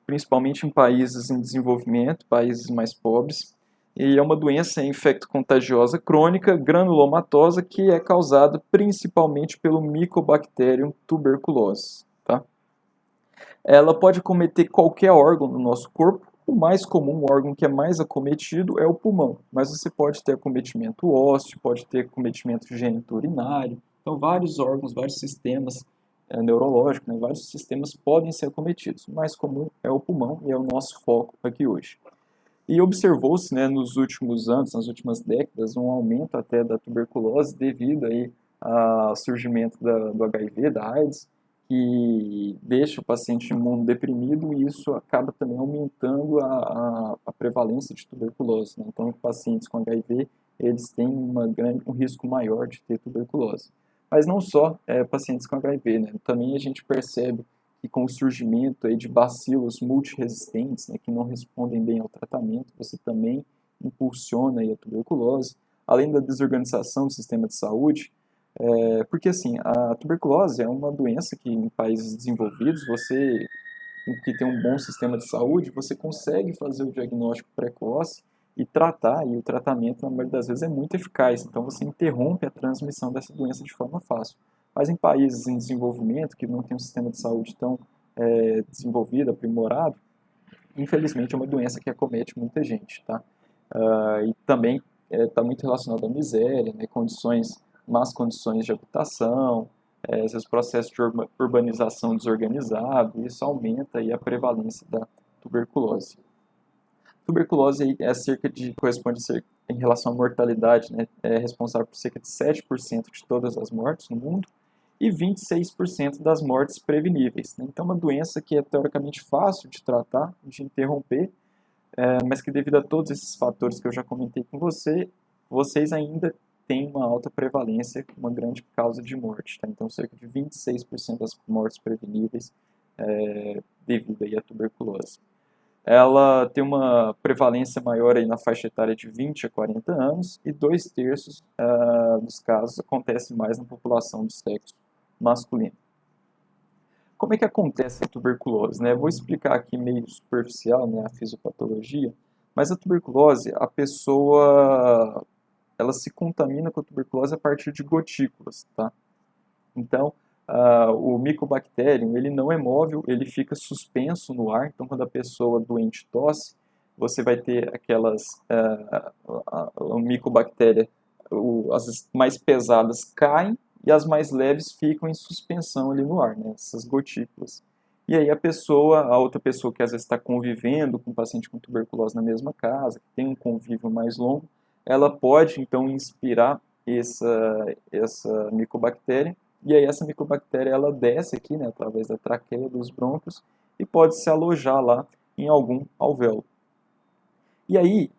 principalmente em países em desenvolvimento, países mais pobres. E é uma doença infecto-contagiosa crônica granulomatosa que é causada principalmente pelo Mycobacterium tuberculose. Tá? Ela pode acometer qualquer órgão do nosso corpo. O mais comum, o órgão que é mais acometido é o pulmão, mas você pode ter acometimento ósseo, pode ter acometimento geniturinário. Então, vários órgãos, vários sistemas neurológicos, né, vários sistemas podem ser acometidos. O mais comum é o pulmão e é o nosso foco aqui hoje. E observou-se, né, nos últimos anos, nas últimas décadas, um aumento até da tuberculose devido aí ao surgimento do HIV, da AIDS, que deixa o paciente imunodeprimido e isso acaba também aumentando a prevalência de tuberculose, né? Então, pacientes com HIV, eles têm um risco maior de ter tuberculose. Mas não só pacientes com HIV, né? Também a gente percebe que com o surgimento aí de bacilos multiresistentes, né, que não respondem bem ao tratamento, você também impulsiona aí a tuberculose, além da desorganização do sistema de saúde, porque assim, a tuberculose é uma doença que em países desenvolvidos, você que tem um bom sistema de saúde, você consegue fazer o diagnóstico precoce e tratar, e o tratamento, na maioria das vezes, é muito eficaz. Então, você interrompe a transmissão dessa doença de forma fácil. Mas em países em desenvolvimento, que não tem um sistema de saúde tão desenvolvido, aprimorado, infelizmente é uma doença que acomete muita gente, tá? E também está muito relacionado à miséria, né, más condições de habitação, esses processos de urbanização desorganizado, isso aumenta aí a prevalência da tuberculose. Tuberculose aí corresponde a cerca, em relação à mortalidade, né, é responsável por cerca de 7% de todas as mortes no mundo e 26% das mortes preveníveis, né? Então, é uma doença que é teoricamente fácil de tratar, de interromper, mas que devido a todos esses fatores que eu já comentei com vocês ainda têm uma alta prevalência, uma grande causa de morte, tá? Então, cerca de 26% das mortes preveníveis devido aí à tuberculose. Ela tem uma prevalência maior aí na faixa etária de 20 a 40 anos e 2/3 dos casos acontece mais na população do sexo masculino. Como é que acontece a tuberculose, né? Eu vou explicar aqui meio superficial, né, a fisiopatologia, mas a tuberculose, a pessoa, ela se contamina com a tuberculose a partir de gotículas, tá? Então, o Mycobacterium, ele não é móvel, ele fica suspenso no ar, então quando a pessoa doente tosse, você vai ter aquelas Mycobacteria, as mais pesadas caem, e as mais leves ficam em suspensão ali no ar, né, essas gotículas. E aí a outra pessoa que às vezes está convivendo com um paciente com tuberculose na mesma casa, que tem um convívio mais longo, ela pode então inspirar essa micobactéria, e aí essa micobactéria ela desce aqui, né, através da traqueia dos brônquios, e pode se alojar lá em algum alvéolo. E aí,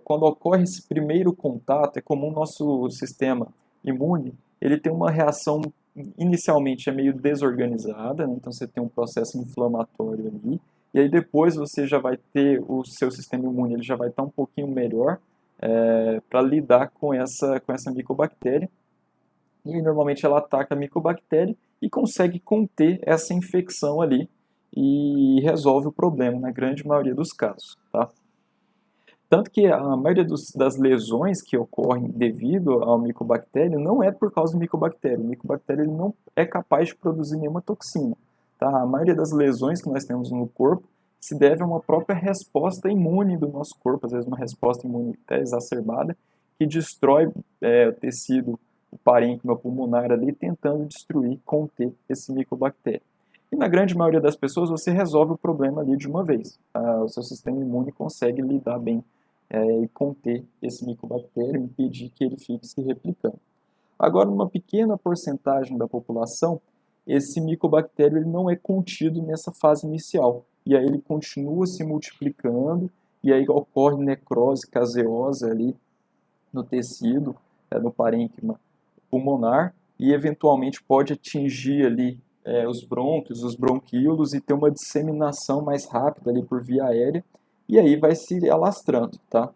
quando ocorre esse primeiro contato, é comum o nosso sistema imune ele tem uma reação inicialmente meio desorganizada, né? Então você tem um processo inflamatório ali, e aí depois você já vai ter o seu sistema imune, ele já vai estar um pouquinho melhor para lidar com essa micobactéria, e aí, normalmente ela ataca a micobactéria e consegue conter essa infecção ali e resolve o problema na grande maioria dos casos, tá? Tanto que a maioria das lesões que ocorrem devido ao micobactério não é por causa do micobactério. O micobactério ele não é capaz de produzir nenhuma toxina. Tá? A maioria das lesões que nós temos no corpo se deve a uma própria resposta imune do nosso corpo, às vezes uma resposta imune até exacerbada, que destrói o tecido, o parênquima pulmonar ali, tentando destruir, conter esse micobactério. E na grande maioria das pessoas você resolve o problema ali de uma vez. O seu sistema imune consegue lidar bem e conter esse micobactério, impedir que ele fique se replicando. Agora, numa pequena porcentagem da população, esse micobactério ele não é contido nessa fase inicial. E aí ele continua se multiplicando, e aí ocorre necrose caseosa ali no tecido, no parênquima pulmonar, e eventualmente pode atingir ali os brônquios, os bronquíolos, e ter uma disseminação mais rápida ali por via aérea, e aí vai se alastrando, tá?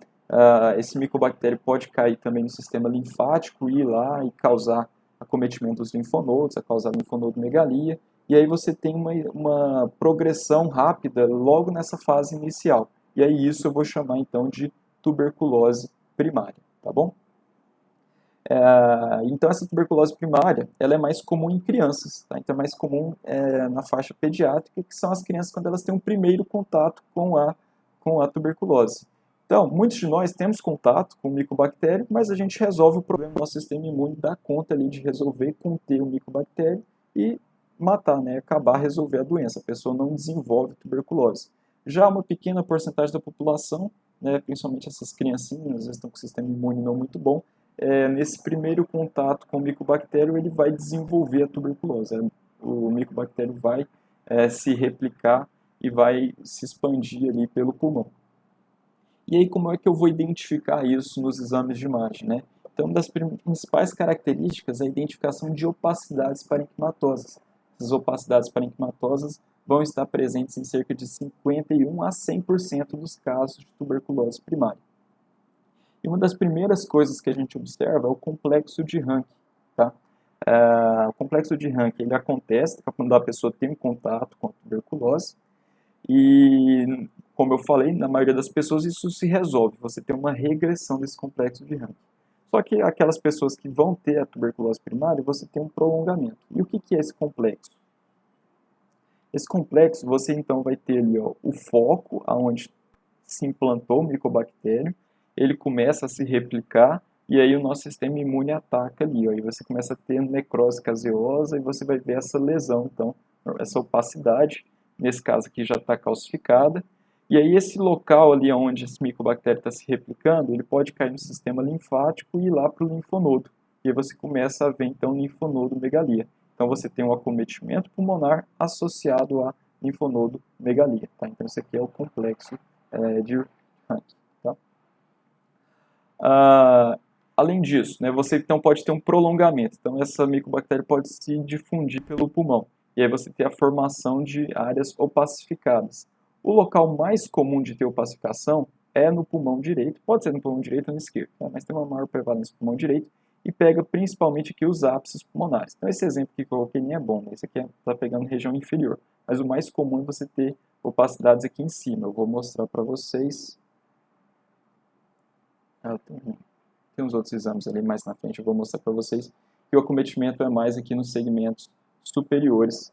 Esse micobactério pode cair também no sistema linfático, ir lá e causar acometimento dos linfonodos, causar linfonodomegalia, e aí você tem uma progressão rápida logo nessa fase inicial. E aí isso eu vou chamar então de tuberculose primária, tá bom? Então essa tuberculose primária ela é mais comum em crianças, tá? Então é mais comum na faixa pediátrica, que são as crianças quando elas têm um primeiro contato com a tuberculose. Então, muitos de nós temos contato com o micobactério, mas a gente resolve o problema do nosso sistema imune, dá conta ali de resolver, conter o micobactério e matar, né? Acabar, resolver a doença. A pessoa não desenvolve tuberculose. Já uma pequena porcentagem da população, né, principalmente essas criancinhas, às vezes estão com o sistema imune não muito bom, nesse primeiro contato com o micobactério ele vai desenvolver a tuberculose. o micobactério vai se replicar e vai se expandir ali pelo pulmão. E aí, como é que eu vou identificar isso nos exames de imagem, né? Então, uma das principais características é a identificação de opacidades parenquimatosas. Essas opacidades parenquimatosas vão estar presentes em cerca de 51 a 100% dos casos de tuberculose primária. E uma das primeiras coisas que a gente observa é o complexo de Ranke. Tá? O complexo de Ranke ele acontece quando a pessoa tem um contato com a tuberculose e, como eu falei, na maioria das pessoas isso se resolve, você tem uma regressão desse complexo de Ranke. Só que aquelas pessoas que vão ter a tuberculose primária, você tem um prolongamento. E o que é esse complexo? Esse complexo, você então vai ter ali o foco, onde se implantou o micobactério, ele começa a se replicar, e aí o nosso sistema imune ataca ali, aí você começa a ter necrose caseosa, e você vai ver essa lesão, então, essa opacidade, nesse caso aqui já está calcificada, e aí esse local ali onde esse micobactério está se replicando, ele pode cair no sistema linfático e ir lá para o linfonodo, e aí você começa a ver então linfonodomegalia. Então você tem um acometimento pulmonar associado a linfonodomegalia, tá? Então esse aqui é o complexo de Ranke. Tá? Além disso, né, você então pode ter um prolongamento. Então essa micobactéria pode se difundir pelo pulmão. E aí você tem a formação de áreas opacificadas. O local mais comum de ter opacificação é no pulmão direito. Pode ser no pulmão direito ou no esquerdo, tá? Mas tem uma maior prevalência no pulmão direito. E pega principalmente aqui os ápices pulmonares. Então esse exemplo que eu coloquei nem é bom, né? Esse aqui está pegando região inferior. Mas o mais comum é você ter opacidades aqui em cima. Eu vou mostrar para vocês. Tem uns outros exames ali mais na frente, eu vou mostrar para vocês que o acometimento é mais aqui nos segmentos superiores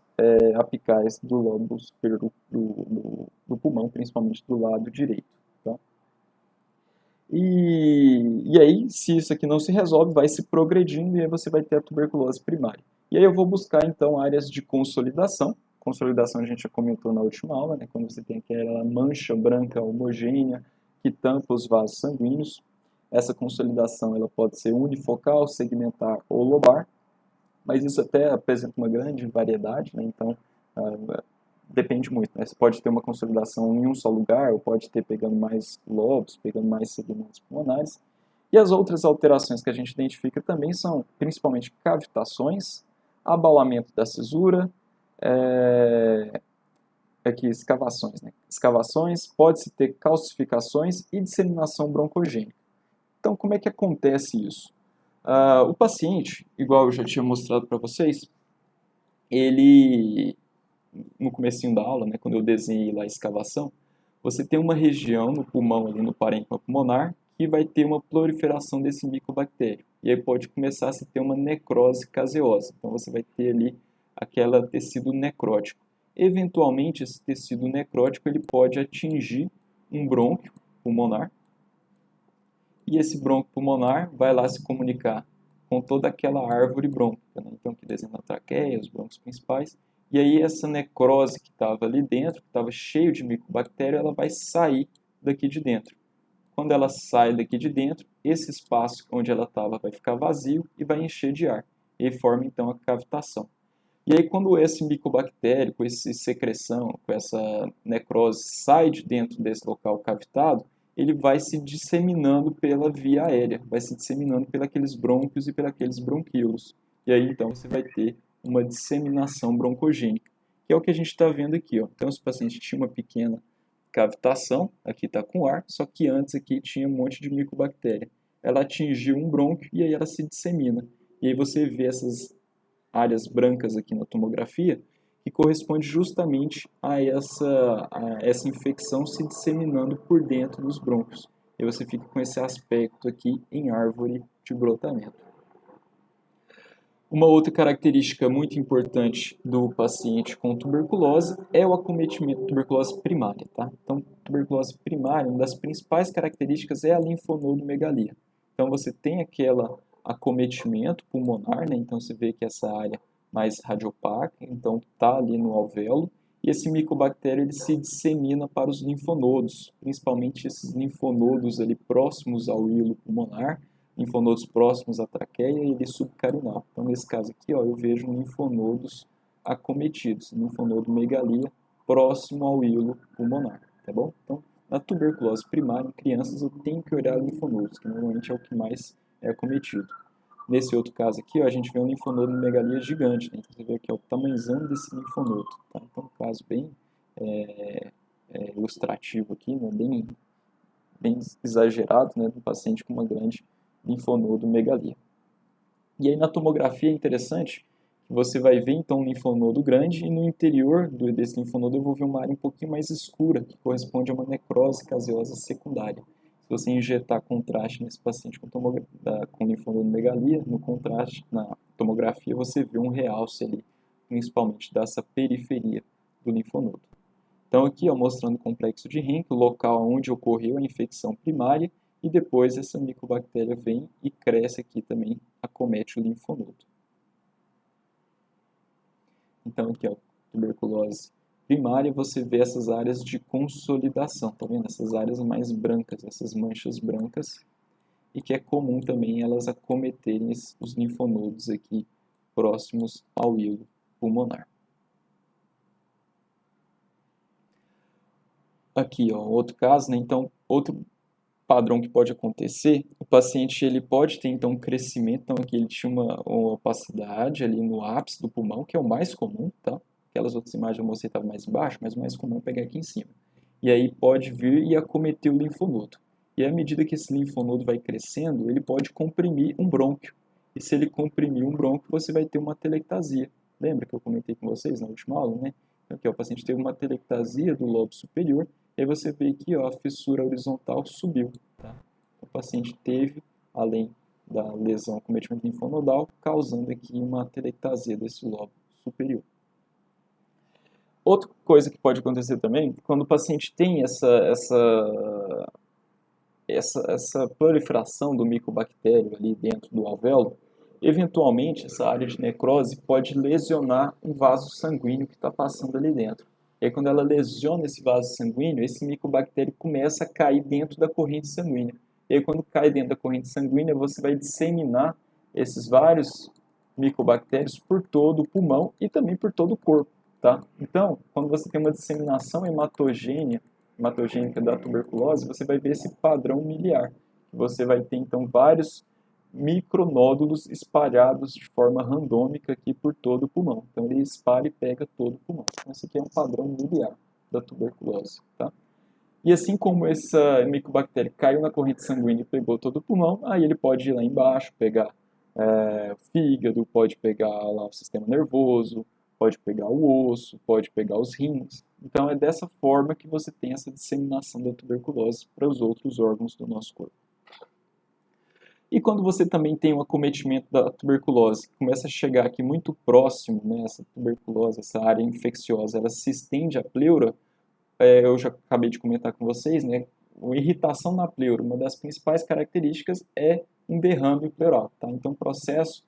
apicais do lóbulo superior do pulmão, principalmente do lado direito. Tá? E aí, se isso aqui não se resolve, vai se progredindo e aí você vai ter a tuberculose primária. E aí eu vou buscar, então, áreas de consolidação. Consolidação a gente já comentou na última aula, né? Quando você tem aquela mancha branca homogênea que tampa os vasos sanguíneos. Essa consolidação ela pode ser unifocal, segmentar ou lobar, mas isso até apresenta uma grande variedade, né? Então depende muito. Né? Você pode ter uma consolidação em um só lugar, ou pode ter pegando mais lobos, pegando mais segmentos pulmonares. E as outras alterações que a gente identifica também são principalmente cavitações, abaulamento da cisura, aqui escavações. Né? Escavações, pode-se ter calcificações e disseminação broncogênica. Então, como é que acontece isso? O paciente, igual eu já tinha mostrado para vocês, ele, no comecinho da aula, né, quando eu desenhei lá a escavação, você tem uma região no pulmão, ali no parênquima pulmonar, que vai ter uma proliferação desse micobactério. E aí pode começar a se ter uma necrose caseosa. Então, você vai ter ali aquele tecido necrótico. Eventualmente, esse tecido necrótico ele pode atingir um brônquio pulmonar, e esse bronco pulmonar vai lá se comunicar com toda aquela árvore brônquica, né? Então, que desenha a traqueia, os brônquios principais, e aí essa necrose que estava ali dentro, que estava cheio de micobactéria, ela vai sair daqui de dentro. Quando ela sai daqui de dentro, esse espaço onde ela estava vai ficar vazio e vai encher de ar, e forma então a cavitação. E aí quando esse micobactério, com essa secreção, com essa necrose, sai de dentro desse local cavitado, ele vai se disseminando pela via aérea, vai se disseminando pelos brônquios e pelos bronquíolos. E aí, então, você vai ter uma disseminação broncogênica, que é o que a gente está vendo aqui. Ó. Então, esse paciente tinha uma pequena cavitação, aqui está com ar, só que antes aqui tinha um monte de micobactéria. Ela atingiu um brônquio e aí ela se dissemina. E aí você vê essas áreas brancas aqui na tomografia, que corresponde justamente a essa infecção se disseminando por dentro dos brônquios. E você fica com esse aspecto aqui em árvore de brotamento. Uma outra característica muito importante do paciente com tuberculose é o acometimento de tuberculose primária. Tá? Então, tuberculose primária, uma das principais características é a linfonodomegalia. Então, você tem aquele acometimento pulmonar, né? Então você vê que essa área mais radiopaca, então está ali no alvéolo, e esse micobactério ele se dissemina para os linfonodos, principalmente esses linfonodos ali próximos ao hilo pulmonar, linfonodos próximos à traqueia e subcarinal. Então nesse caso aqui, ó, eu vejo linfonodos acometidos, linfonodomegalia próximo ao hilo pulmonar, tá bom? Então, na tuberculose primária, em crianças, eu tenho que olhar linfonodos, que normalmente é o que mais é acometido. Nesse outro caso aqui, ó, a gente vê um linfonodomegalia gigante, né? Então, você vê aqui ó, o tamanhozão desse linfonodo, tá? Então, um caso bem ilustrativo aqui, né? Bem exagerado, né? Do paciente com uma grande linfonodomegalia. E aí, na tomografia é interessante que você vai ver, então, um linfonodo grande e no interior desse linfonodo eu vou ver uma área um pouquinho mais escura, que corresponde a uma necrose caseosa secundária. Se você injetar contraste nesse paciente com linfonodomegalia, no contraste, na tomografia, você vê um realce ali, principalmente dessa periferia do linfonodo. Então aqui, ó, mostrando o complexo de Henke, o local onde ocorreu a infecção primária, e depois essa micobactéria vem e cresce aqui também, acomete o linfonodo. Então aqui, ó, tuberculose primária, você vê essas áreas de consolidação, tá vendo? Essas áreas mais brancas, essas manchas brancas, e que é comum também elas acometerem os linfonodos aqui próximos ao hilo pulmonar. Aqui, ó, outro caso, né? Então, outro padrão que pode acontecer, o paciente ele pode ter então um crescimento, então aqui ele tinha uma opacidade ali no ápice do pulmão, que é o mais comum, tá? Aquelas outras imagens eu mostrei estavam mais embaixo, mas o mais comum é pegar aqui em cima. E aí pode vir e acometer o linfonodo. E à medida que esse linfonodo vai crescendo, ele pode comprimir um brônquio. E se ele comprimir um brônquio, você vai ter uma telectasia. Lembra que eu comentei com vocês na última aula, né? Então, aqui, ó, o paciente teve uma telectasia do lobo superior, e aí você vê aqui, ó, a fissura horizontal subiu. Tá? O paciente teve, além da lesão, acometimento linfonodal, causando aqui uma telectasia desse lobo superior. Outra coisa que pode acontecer também, quando o paciente tem essa proliferação do micobactério ali dentro do alvéolo, eventualmente essa área de necrose pode lesionar um vaso sanguíneo que está passando ali dentro. E aí, quando ela lesiona esse vaso sanguíneo, esse micobactério começa a cair dentro da corrente sanguínea. E aí, quando cai dentro da corrente sanguínea, você vai disseminar esses vários micobactérios por todo o pulmão e também por todo o corpo. Tá? Então, quando você tem uma disseminação hematogênica da tuberculose, você vai ver esse padrão miliar. Você vai ter, então, vários micronódulos espalhados de forma randômica aqui por todo o pulmão. Então, ele espalha e pega todo o pulmão. Então, esse aqui é um padrão miliar da tuberculose. Tá? E assim como essa micobactéria caiu na corrente sanguínea e pegou todo o pulmão, aí ele pode ir lá embaixo, pegar fígado, pode pegar lá o sistema nervoso, pode pegar o osso, pode pegar os rins. Então, é dessa forma que você tem essa disseminação da tuberculose para os outros órgãos do nosso corpo. E quando você também tem um acometimento da tuberculose, começa a chegar aqui muito próximo, né, essa tuberculose, essa área infecciosa, ela se estende à pleura, eu já acabei de comentar com vocês, né, a irritação na pleura, uma das principais características é um derrame pleural. Tá? Então, o processo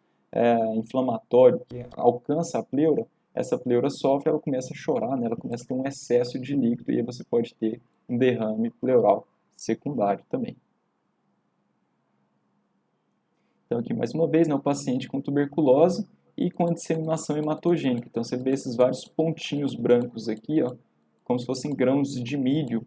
inflamatório que alcança a pleura, essa pleura sofre, ela começa a chorar, né? Ela começa a ter um excesso de líquido e aí você pode ter um derrame pleural secundário também. Então aqui mais uma vez, né, o paciente com tuberculose e com a disseminação hematogênica. Então você vê esses vários pontinhos brancos aqui, ó, como se fossem grãos de milho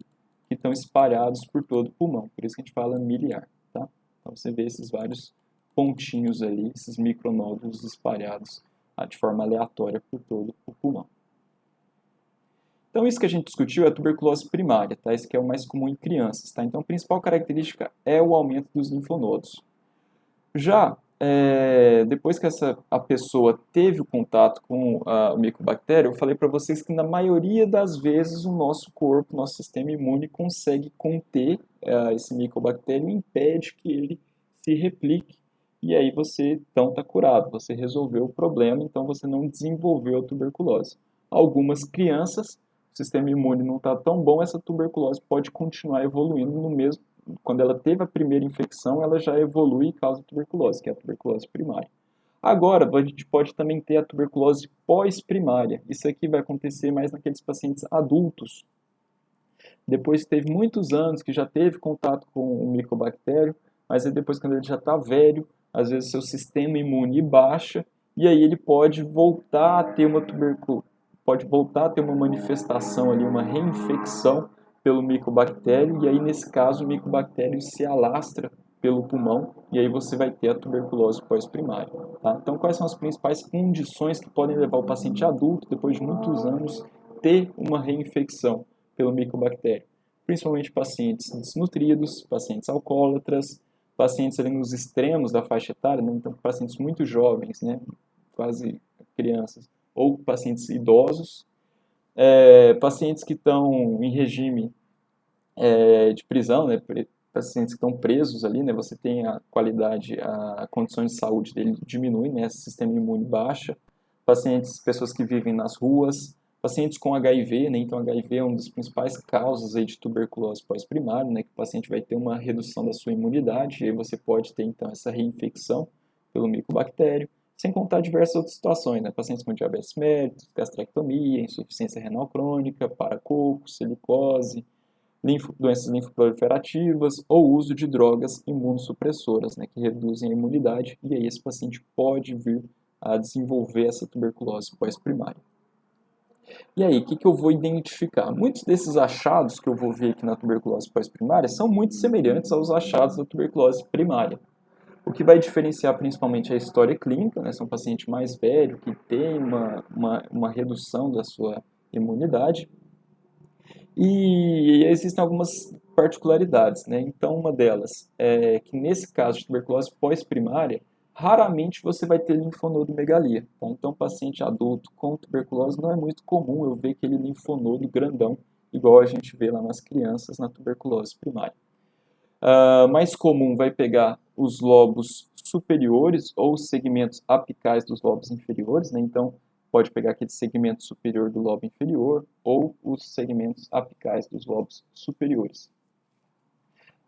que estão espalhados por todo o pulmão. Por isso que a gente fala miliar. Tá? Então você vê esses vários pontinhos ali, esses micronódulos espalhados de forma aleatória por todo o pulmão. Então, isso que a gente discutiu é a tuberculose primária, tá? Esse que é o mais comum em crianças, tá? Então, a principal característica é o aumento dos linfonodos. Já depois que a pessoa teve o contato com o micobactério, eu falei para vocês que na maioria das vezes o nosso corpo, nosso sistema imune consegue conter esse micobactério e impede que ele se replique. E aí você, então, está curado, você resolveu o problema, então você não desenvolveu a tuberculose. Algumas crianças, o sistema imune não está tão bom, essa tuberculose pode continuar evoluindo no mesmo. Quando ela teve a primeira infecção, ela já evolui e causa tuberculose, que é a tuberculose primária. Agora, a gente pode também ter a tuberculose pós-primária. Isso aqui vai acontecer mais naqueles pacientes adultos. Depois que teve muitos anos que já teve contato com o micobactério, mas aí depois quando ele já está velho, às vezes seu sistema imune baixa e aí ele pode voltar a ter uma tuberculose, pode voltar a ter uma manifestação ali, uma reinfecção pelo micobactério, e aí nesse caso o micobactério se alastra pelo pulmão, e aí você vai ter a tuberculose pós-primária. Tá? Então, quais são as principais condições que podem levar o paciente adulto, depois de muitos anos, ter uma reinfecção pelo micobactério? Principalmente pacientes desnutridos, pacientes alcoólatras, pacientes ali nos extremos da faixa etária, né? Então pacientes muito jovens, né? Quase crianças, ou pacientes idosos, pacientes que estão em regime de prisão, né? Pacientes que estão presos ali, né? Você tem a qualidade, a condições de saúde dele diminui, né? Esse sistema imune baixa. Pacientes, pessoas que vivem nas ruas, pacientes com HIV, né? Então HIV é uma das principais causas aí de tuberculose pós-primária, né? Que o paciente vai ter uma redução da sua imunidade, e aí você pode ter então essa reinfecção pelo micobactério, sem contar diversas outras situações, né? Pacientes com diabetes mellitus, gastrectomia, insuficiência renal crônica, paracoco, silicose, doenças linfoproliferativas ou uso de drogas imunossupressoras, né, que reduzem a imunidade, e aí esse paciente pode vir a desenvolver essa tuberculose pós-primária. E aí, o que eu vou identificar? Muitos desses achados que eu vou ver aqui na tuberculose pós-primária são muito semelhantes aos achados da tuberculose primária. O que vai diferenciar principalmente a história clínica, né, são pacientes mais velhos que têm uma redução da sua imunidade, e existem algumas particularidades, né? Então, uma delas é que nesse caso de tuberculose pós-primária, raramente você vai ter linfonodomegalia. Tá? Então, paciente adulto com tuberculose não é muito comum eu ver aquele linfonodo grandão, igual a gente vê lá nas crianças na tuberculose primária. Mais comum vai pegar os lobos superiores ou os segmentos apicais dos lobos inferiores, né? Então, pode pegar aquele segmento superior do lobo inferior ou os segmentos apicais dos lobos superiores.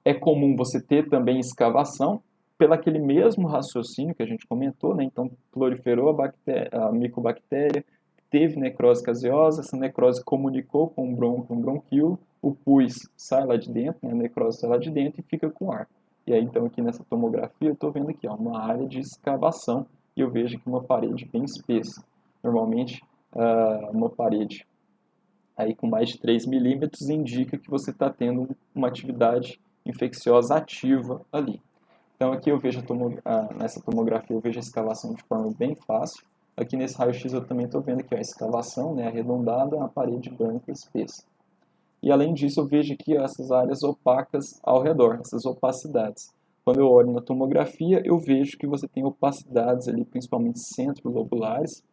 É comum você ter também escavação, pelo aquele mesmo raciocínio que a gente comentou, né? Então, proliferou a micobactéria, teve necrose caseosa, essa necrose comunicou com um bronquíolo, o pus sai lá de dentro, né? A necrose sai lá de dentro e fica com ar. E aí, então, aqui nessa tomografia, eu estou vendo aqui ó, uma área de escavação, e eu vejo aqui uma parede bem espessa. Normalmente, uma parede aí com mais de 3 milímetros indica que você está tendo uma atividade infecciosa ativa ali. Então aqui eu vejo nessa tomografia eu vejo a escavação de forma bem fácil. Aqui nesse raio-x eu também estou vendo aqui ó, a escavação, né, arredondada, a parede branca espessa. E além disso eu vejo aqui ó, essas áreas opacas ao redor, essas opacidades. Quando eu olho na tomografia eu vejo que você tem opacidades ali, principalmente centro-lobulares,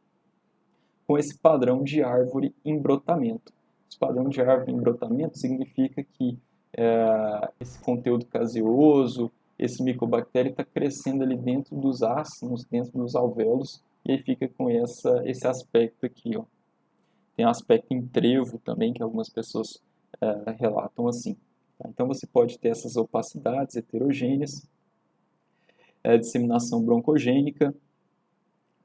com esse padrão de árvore em brotamento. Esse padrão de árvore em brotamento significa que esse conteúdo caseoso, esse micobactério está crescendo ali dentro dos ácidos, dentro dos alvéolos, e aí fica com esse aspecto aqui. Ó. Tem um aspecto em trevo também, que algumas pessoas relatam assim. Tá? Então você pode ter essas opacidades heterogêneas, disseminação broncogênica,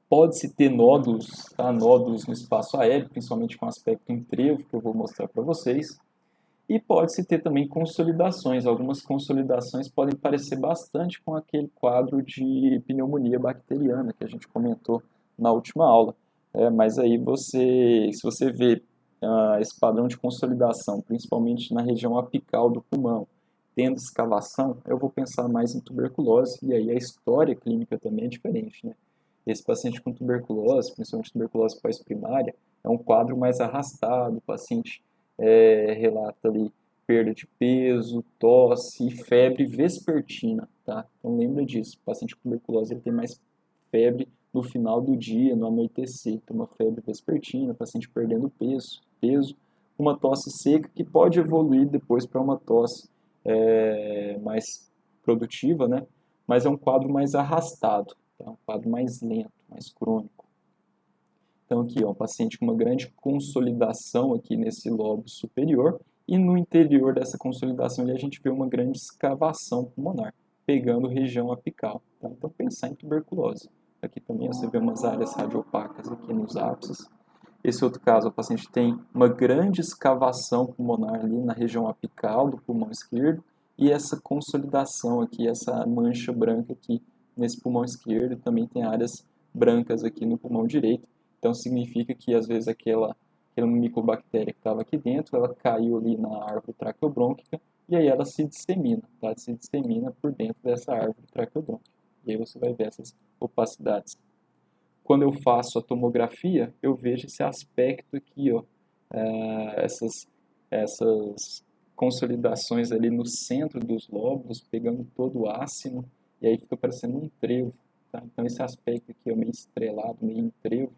pode-se ter nódulos, tá? Nódulos no espaço aéreo, principalmente com aspecto em trevo, que eu vou mostrar para vocês. E pode-se ter também consolidações. Algumas consolidações podem parecer bastante com aquele quadro de pneumonia bacteriana que a gente comentou na última aula. Mas aí se você vê esse padrão de consolidação, principalmente na região apical do pulmão, tendo escavação, eu vou pensar mais em tuberculose, e aí a história clínica também é diferente, né? Esse paciente com tuberculose, principalmente tuberculose pós-primária, é um quadro mais arrastado, o paciente relata ali perda de peso, tosse e febre vespertina, tá? Então lembra disso, o paciente com tuberculose ele tem mais febre no final do dia, no anoitecer, tem uma febre vespertina, paciente perdendo peso, uma tosse seca que pode evoluir depois para uma tosse mais produtiva, né? Mas é um quadro mais arrastado, tá? Um quadro mais lento, mais crônico. Então aqui, ó, um paciente com uma grande consolidação aqui nesse lobo superior, e no interior dessa consolidação a gente vê uma grande escavação pulmonar, pegando região apical. Tá? Então pensar em tuberculose. Aqui também você vê umas áreas radiopacas aqui nos ápices. Esse outro caso, o paciente tem uma grande escavação pulmonar ali na região apical do pulmão esquerdo, e essa consolidação aqui, essa mancha branca aqui nesse pulmão esquerdo, também tem áreas brancas aqui no pulmão direito. Então significa que às vezes aquela micobactéria que estava aqui dentro, ela caiu ali na árvore traqueobrônquica e aí ela se dissemina, tá? Se dissemina por dentro dessa árvore traqueobrônquica. E aí você vai ver essas opacidades. Quando eu faço a tomografia, eu vejo esse aspecto aqui, ó, essas consolidações ali no centro dos lóbulos, pegando todo o ácido, e aí fica parecendo um trevo. Tá? Então esse aspecto aqui é meio estrelado, meio em trevo.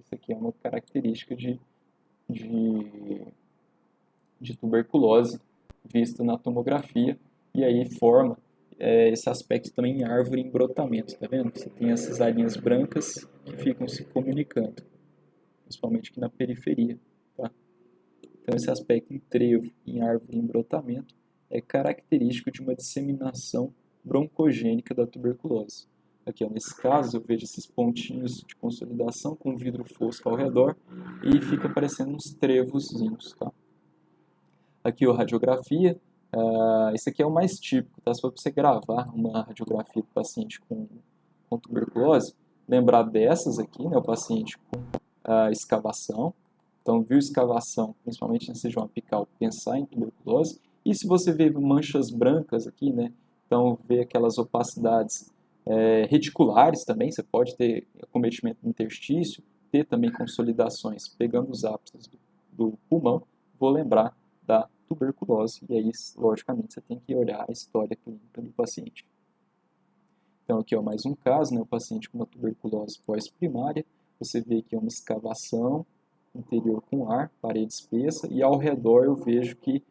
Isso aqui é uma característica de tuberculose vista na tomografia, e aí forma esse aspecto também em árvore em brotamento, tá vendo? Você tem essas arinhas brancas que ficam se comunicando, principalmente aqui na periferia, tá? Então esse aspecto em trevo, em árvore em brotamento, é característico de uma disseminação broncogênica da tuberculose. Aqui, ó, nesse caso, eu vejo esses pontinhos de consolidação com vidro fosco ao redor e fica parecendo uns trevozinhos, tá? Aqui a radiografia, esse aqui é o mais típico, tá? Se for para você gravar uma radiografia do paciente com tuberculose, lembrar dessas aqui, né? O paciente com escavação, então viu escavação, principalmente na região apical, pensar em tuberculose, e se você vê manchas brancas aqui, né? Então vê aquelas opacidades reticulares também, você pode ter acometimento do interstício, ter também consolidações pegando os ápices do pulmão, vou lembrar da tuberculose, e aí, logicamente, você tem que olhar a história clínica do paciente. Então, aqui é mais um caso, né, o paciente com uma tuberculose pós-primária, você vê que é uma escavação interior com ar, parede espessa, e ao redor eu vejo que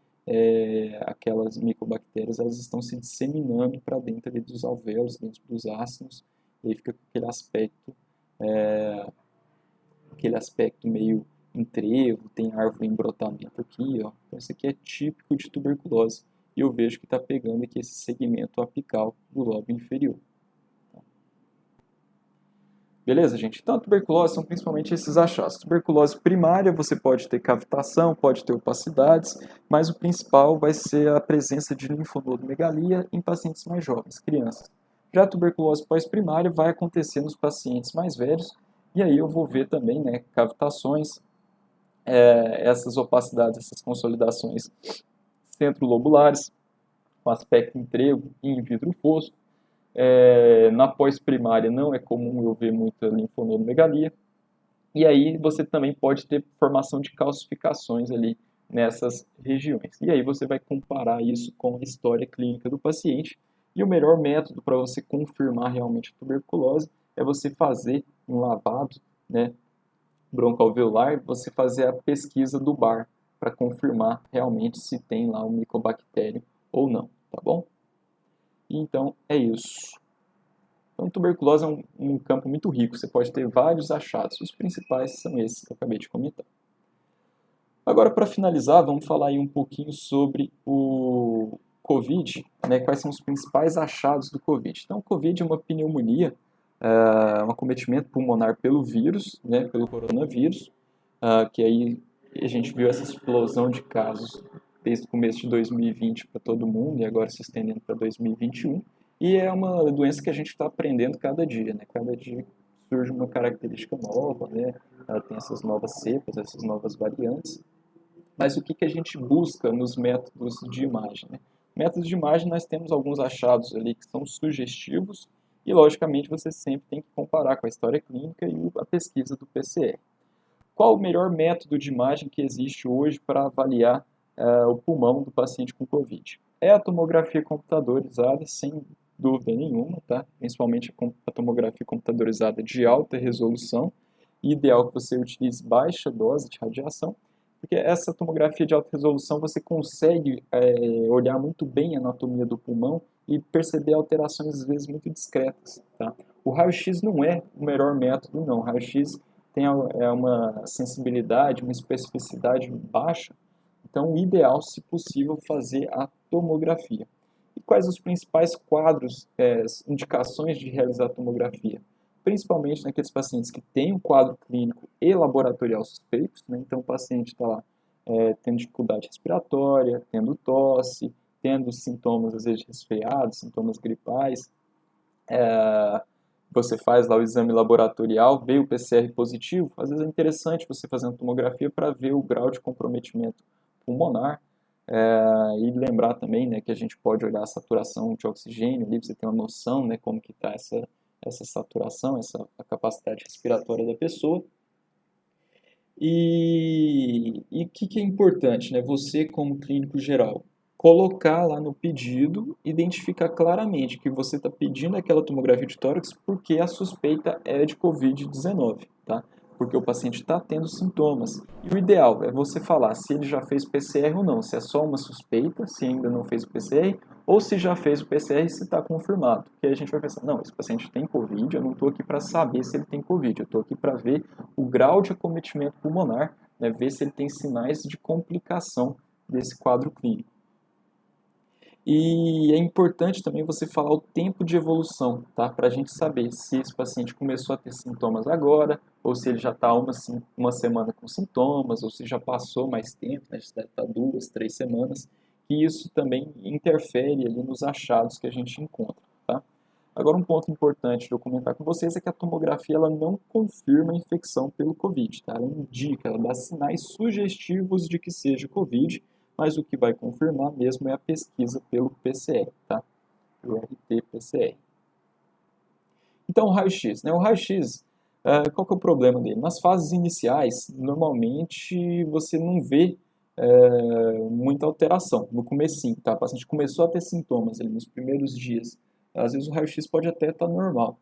aquelas micobactérias elas estão se disseminando para dentro ali dos alvéolos, dentro dos ácidos, e aí fica com aquele aspecto meio em trevo, tem árvore em brotamento aqui, ó. Então, isso aqui é típico de tuberculose. E eu vejo que está pegando aqui esse segmento apical do lobo inferior. Beleza, gente? Então, a tuberculose são principalmente esses achados. Tuberculose primária, você pode ter cavitação, pode ter opacidades, mas o principal vai ser a presença de linfonodomegalia em pacientes mais jovens, crianças. Já a tuberculose pós-primária vai acontecer nos pacientes mais velhos, e aí eu vou ver também, né, cavitações, essas opacidades, essas consolidações centrolobulares, com aspecto em trevo e em vidro fosco. Na pós-primária não é comum eu ver muita linfonodomegalia. E aí você também pode ter formação de calcificações ali nessas regiões. E aí você vai comparar isso com a história clínica do paciente. E o melhor método para você confirmar realmente a tuberculose é você fazer um lavado, né, broncoalveolar, você fazer a pesquisa do Bar para confirmar realmente se tem lá um micobactério ou não, tá bom? E então é isso. Então, tuberculose é um campo muito rico, você pode ter vários achados. Os principais são esses que eu acabei de comentar. Agora, para finalizar, vamos falar aí um pouquinho sobre o COVID, né? Quais são os principais achados do COVID. Então, o COVID é uma pneumonia, um acometimento pulmonar pelo vírus, né? Pelo coronavírus, que aí a gente viu essa explosão de casos desde o começo de 2020 para todo mundo e agora se estendendo para 2021. E é uma doença que a gente está aprendendo cada dia, né? Cada dia surge uma característica nova, né? Ela tem essas novas cepas, essas novas variantes. Mas o que a gente busca nos métodos de imagem, né? Métodos de imagem nós temos alguns achados ali que são sugestivos e, logicamente, você sempre tem que comparar com a história clínica e a pesquisa do PCR. Qual o melhor método de imagem que existe hoje para avaliar o pulmão do paciente com COVID? É a tomografia computadorizada, sem dúvida nenhuma, tá? Principalmente a tomografia computadorizada de alta resolução. Ideal que você utilize baixa dose de radiação, porque essa tomografia de alta resolução você consegue olhar muito bem a anatomia do pulmão e perceber alterações às vezes muito discretas, tá? O raio-x não é o melhor método, não. O raio-x tem uma sensibilidade, uma especificidade baixa, então o ideal, se possível, fazer a tomografia. E quais os principais quadros, indicações de realizar a tomografia? Principalmente naqueles pacientes que têm um quadro clínico e laboratorial suspeitos, né? Então o paciente está lá tendo dificuldade respiratória, tendo tosse, tendo sintomas às vezes de resfriado, sintomas gripais, você faz lá o exame laboratorial, vê o PCR positivo, às vezes é interessante você fazer uma tomografia para ver o grau de comprometimento pulmonar. E lembrar também, né, que a gente pode olhar a saturação de oxigênio ali, para você ter uma noção, né, como que está essa saturação, a capacidade respiratória da pessoa. E o que é importante, né? Você, como clínico geral, colocar lá no pedido, identificar claramente que você está pedindo aquela tomografia de tórax porque a suspeita é de Covid-19, tá? Porque o paciente está tendo sintomas. E o ideal é você falar se ele já fez PCR ou não, se é só uma suspeita, se ainda não fez o PCR, ou se já fez o PCR e se está confirmado. Porque aí a gente vai pensar, não, esse paciente tem Covid, eu não estou aqui para saber se ele tem Covid, eu estou aqui para ver o grau de acometimento pulmonar, né, ver se ele tem sinais de complicação desse quadro clínico. E é importante também você falar o tempo de evolução, tá? Para a gente saber se esse paciente começou a ter sintomas agora, ou se ele já está uma semana com sintomas, ou se já passou mais tempo, né? Já deve estar 2, 3 semanas, e isso também interfere ali nos achados que a gente encontra, tá? Agora, um ponto importante de eu comentar com vocês é que a tomografia ela não confirma a infecção pelo COVID, tá? Ela indica, ela dá sinais sugestivos de que seja COVID, mas o que vai confirmar mesmo é a pesquisa pelo PCR, tá? O RT-PCR. Então, o raio-x, né? O raio-x, qual que é o problema dele? Nas fases iniciais, normalmente você não vê muita alteração no comecinho, tá? O paciente começou a ter sintomas ali nos primeiros dias. Às vezes o raio-x pode até estar normal.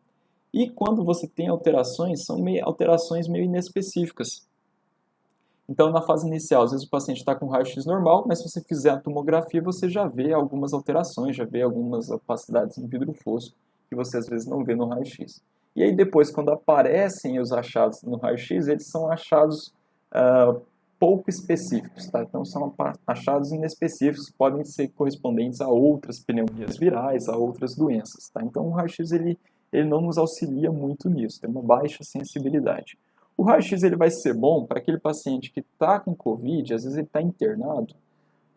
E quando você tem alterações, são alterações meio inespecíficas. Então, na fase inicial, às vezes o paciente está com raio-x normal, mas se você fizer a tomografia, você já vê algumas alterações, já vê algumas opacidades em vidro fosco, que você às vezes não vê no raio-x. E aí depois, quando aparecem os achados no raio-x, eles são achados pouco específicos, tá? Então são achados inespecíficos, podem ser correspondentes a outras pneumonias virais, a outras doenças, tá? Então o raio-x ele não nos auxilia muito nisso, tem uma baixa sensibilidade. O raio-x ele vai ser bom para aquele paciente que está com Covid, às vezes ele está internado,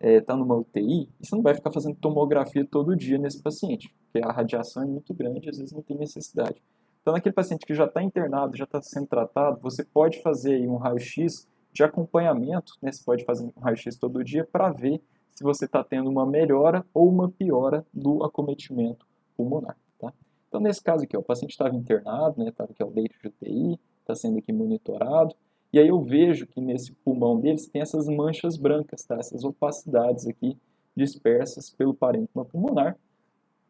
está numa UTI, e você não vai ficar fazendo tomografia todo dia nesse paciente, porque a radiação é muito grande, às vezes não tem necessidade. Então, naquele paciente que já está internado, já está sendo tratado, você pode fazer aí um raio-x de acompanhamento, né? Você pode fazer um raio-x todo dia para ver se você está tendo uma melhora ou uma piora do acometimento pulmonar, tá? Então, nesse caso aqui, ó, o paciente estava internado, né? Estava aqui ao leito de UTI, está sendo aqui monitorado, e aí eu vejo que nesse pulmão deles tem essas manchas brancas, tá? Essas opacidades aqui dispersas pelo parênquima pulmonar.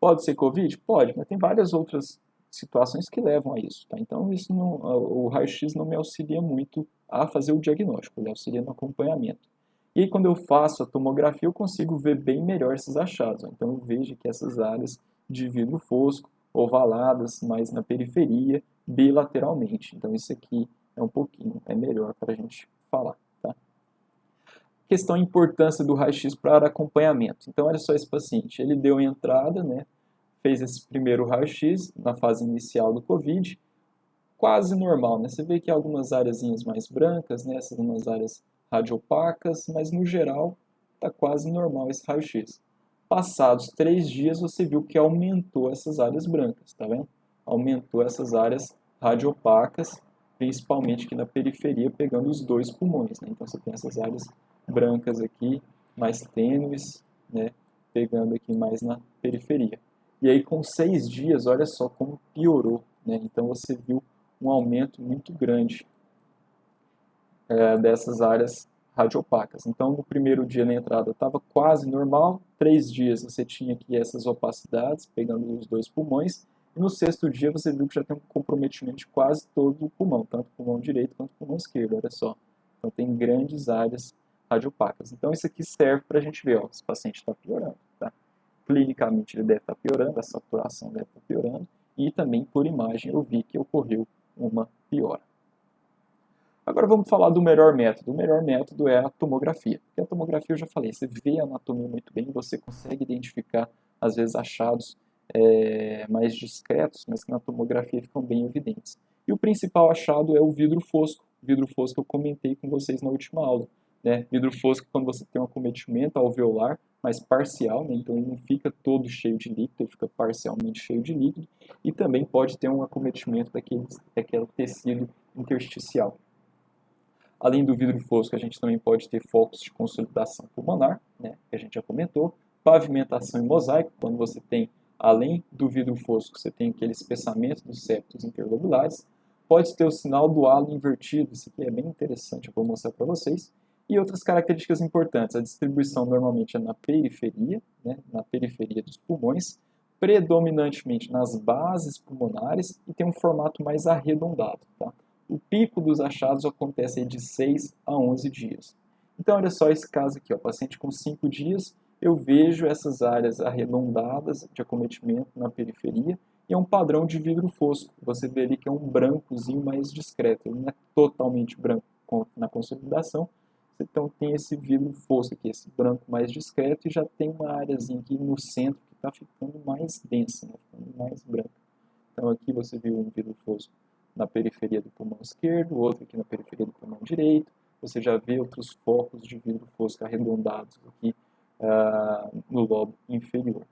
Pode ser Covid? Pode, mas tem várias outras situações que levam a isso, tá? Então isso não, o raio-x não me auxilia muito a fazer o diagnóstico, ele auxilia no acompanhamento. E aí quando eu faço a tomografia eu consigo ver bem melhor esses achados, ó. Então eu vejo que essas áreas de vidro fosco, ovaladas, mais na periferia, bilateralmente. Então isso aqui é melhor para a gente falar, tá? Questão de importância do raio-x para acompanhamento. Então olha só esse paciente, ele deu entrada, né? Fez esse primeiro raio-x na fase inicial do COVID, quase normal, né? Você vê que há algumas áreazinhas mais brancas, né? Essas umas áreas radiopacas, mas no geral está quase normal esse raio-x. Passados 3 dias você viu que aumentou essas áreas brancas, tá vendo? Aumentou essas áreas radiopacas, principalmente aqui na periferia, pegando os 2 pulmões, né? Então você tem essas áreas brancas aqui, mais tênues, né? Pegando aqui mais na periferia. E aí com 6 dias, olha só como piorou, né? Então você viu um aumento muito grande dessas áreas radiopacas. Então no primeiro dia na entrada estava quase normal, 3 dias você tinha aqui essas opacidades, pegando os 2 pulmões, e no 6º dia você viu que já tem um comprometimento de quase todo o pulmão, tanto o pulmão direito quanto o pulmão esquerdo, olha só. Então tem grandes áreas radiopacas. Então isso aqui serve para a gente ver, ó, esse paciente está piorando, tá? Clinicamente ele deve estar piorando, a saturação deve estar piorando, e também por imagem eu vi que ocorreu uma piora. Agora vamos falar do melhor método. O melhor método é a tomografia. Porque a tomografia eu já falei, você vê a anatomia muito bem, você consegue identificar às vezes achados mais discretos, mas que na tomografia ficam bem evidentes. E o principal achado é o vidro fosco. O vidro fosco eu comentei com vocês na última aula. né? Vidro fosco quando você tem um acometimento alveolar, mas parcial, né? Então ele não fica todo cheio de líquido, ele fica parcialmente cheio de líquido, e também pode ter um acometimento daquele tecido intersticial. Além do vidro fosco, a gente também pode ter focos de consolidação pulmonar, né, que a gente já comentou, pavimentação e mosaico, quando você tem, além do vidro fosco, você tem aquele espessamento dos septos interlobulares, pode ter o sinal do halo invertido, isso aqui é bem interessante, eu vou mostrar para vocês, e outras características importantes, a distribuição normalmente é na periferia, né, na periferia dos pulmões, predominantemente nas bases pulmonares e tem um formato mais arredondado, tá? O pico dos achados acontece de 6 a 11 dias. Então, olha só esse caso aqui, ó, paciente com 5 dias, eu vejo essas áreas arredondadas de acometimento na periferia e é um padrão de vidro fosco. Você vê ali que é um brancozinho mais discreto, ele não é totalmente branco na consolidação, então tem esse vidro fosco aqui, esse branco mais discreto e já tem uma áreazinha aqui no centro que está ficando mais densa, né, ficando mais branca. Então aqui você viu um vidro fosco na periferia do pulmão esquerdo, outro aqui na periferia do pulmão direito. Você já vê outros focos de vidro fosco arredondados aqui no lobo inferior.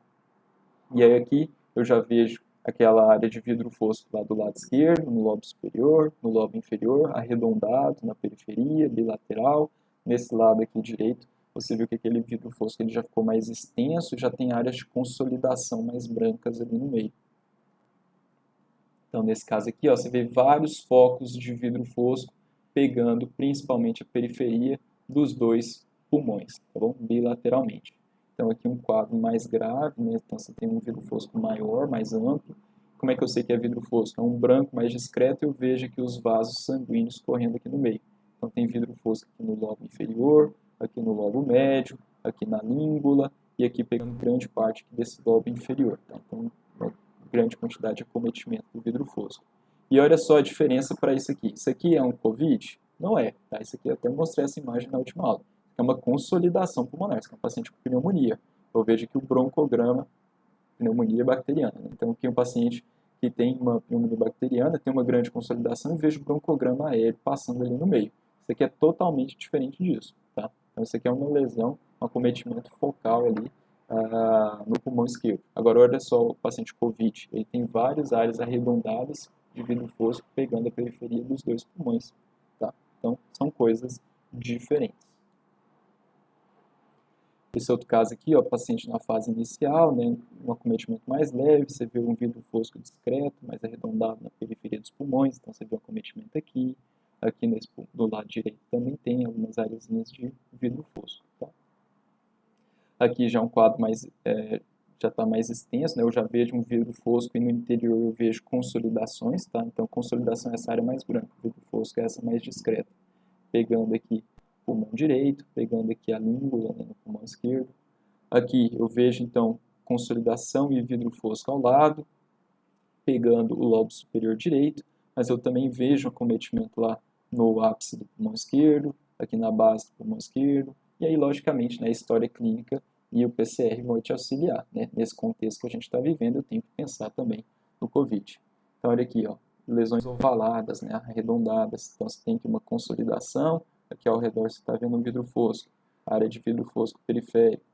E aí aqui eu já vejo aquela área de vidro fosco lá do lado esquerdo, no lobo superior, no lobo inferior, arredondado na periferia, bilateral. Nesse lado aqui direito, você viu que aquele vidro fosco ele já ficou mais extenso, já tem áreas de consolidação mais brancas ali no meio. Então, nesse caso aqui, ó, você vê vários focos de vidro fosco pegando principalmente a periferia dos dois pulmões, tá bom? Bilateralmente. Então, aqui um quadro mais grave, né? Então, você tem um vidro fosco maior, mais amplo. Como é que eu sei que é vidro fosco? É um branco mais discreto e eu vejo aqui os vasos sanguíneos correndo aqui no meio. Então, tem vidro fosco aqui no lobo inferior, aqui no lobo médio, aqui na língula e aqui pegando grande parte aqui desse lobo inferior. Tá? Então, grande quantidade de acometimento do vidro fosco. E olha só a diferença para isso aqui. Isso aqui é um COVID? Não é. Tá? Isso aqui eu até mostrei essa imagem na última aula. É uma consolidação pulmonar. Isso é um paciente com pneumonia. Eu vejo aqui o broncograma, pneumonia bacteriana. Né? Então aqui é um paciente que tem uma pneumonia bacteriana, tem uma grande consolidação e vejo o broncograma aéreo passando ali no meio. Isso aqui é totalmente diferente disso. Tá? Então isso aqui é uma lesão, um acometimento focal ali no pulmão esquerdo. Agora, olha só o paciente COVID, ele tem várias áreas arredondadas de vidro fosco pegando a periferia dos dois pulmões. Tá? Então, são coisas diferentes. Esse outro caso aqui, ó, paciente na fase inicial, né, um acometimento mais leve, você vê um vidro fosco discreto, mais arredondado na periferia dos pulmões, então você vê um acometimento aqui, aqui do lado direito também tem algumas áreas de vidro fosco. Tá? Aqui já é um quadro mais, já está mais extenso, né? Eu já vejo um vidro fosco e no interior eu vejo consolidações, tá? Então consolidação é essa área mais branca, o vidro fosco é essa mais discreta. Pegando aqui o pulmão direito, pegando aqui a língula, né, no pulmão esquerdo. Aqui eu vejo então consolidação e vidro fosco ao lado, pegando o lobo superior direito, mas eu também vejo um acometimento lá no ápice do pulmão esquerdo, aqui na base do pulmão esquerdo, e aí, logicamente, né, a história clínica e o PCR vão te auxiliar. Né? Nesse contexto que a gente está vivendo, eu tenho que pensar também no COVID. Então, olha aqui, ó, lesões ovaladas, né, arredondadas. Então, você tem aqui uma consolidação. Aqui ao redor você está vendo um vidro fosco, área de vidro fosco periférico.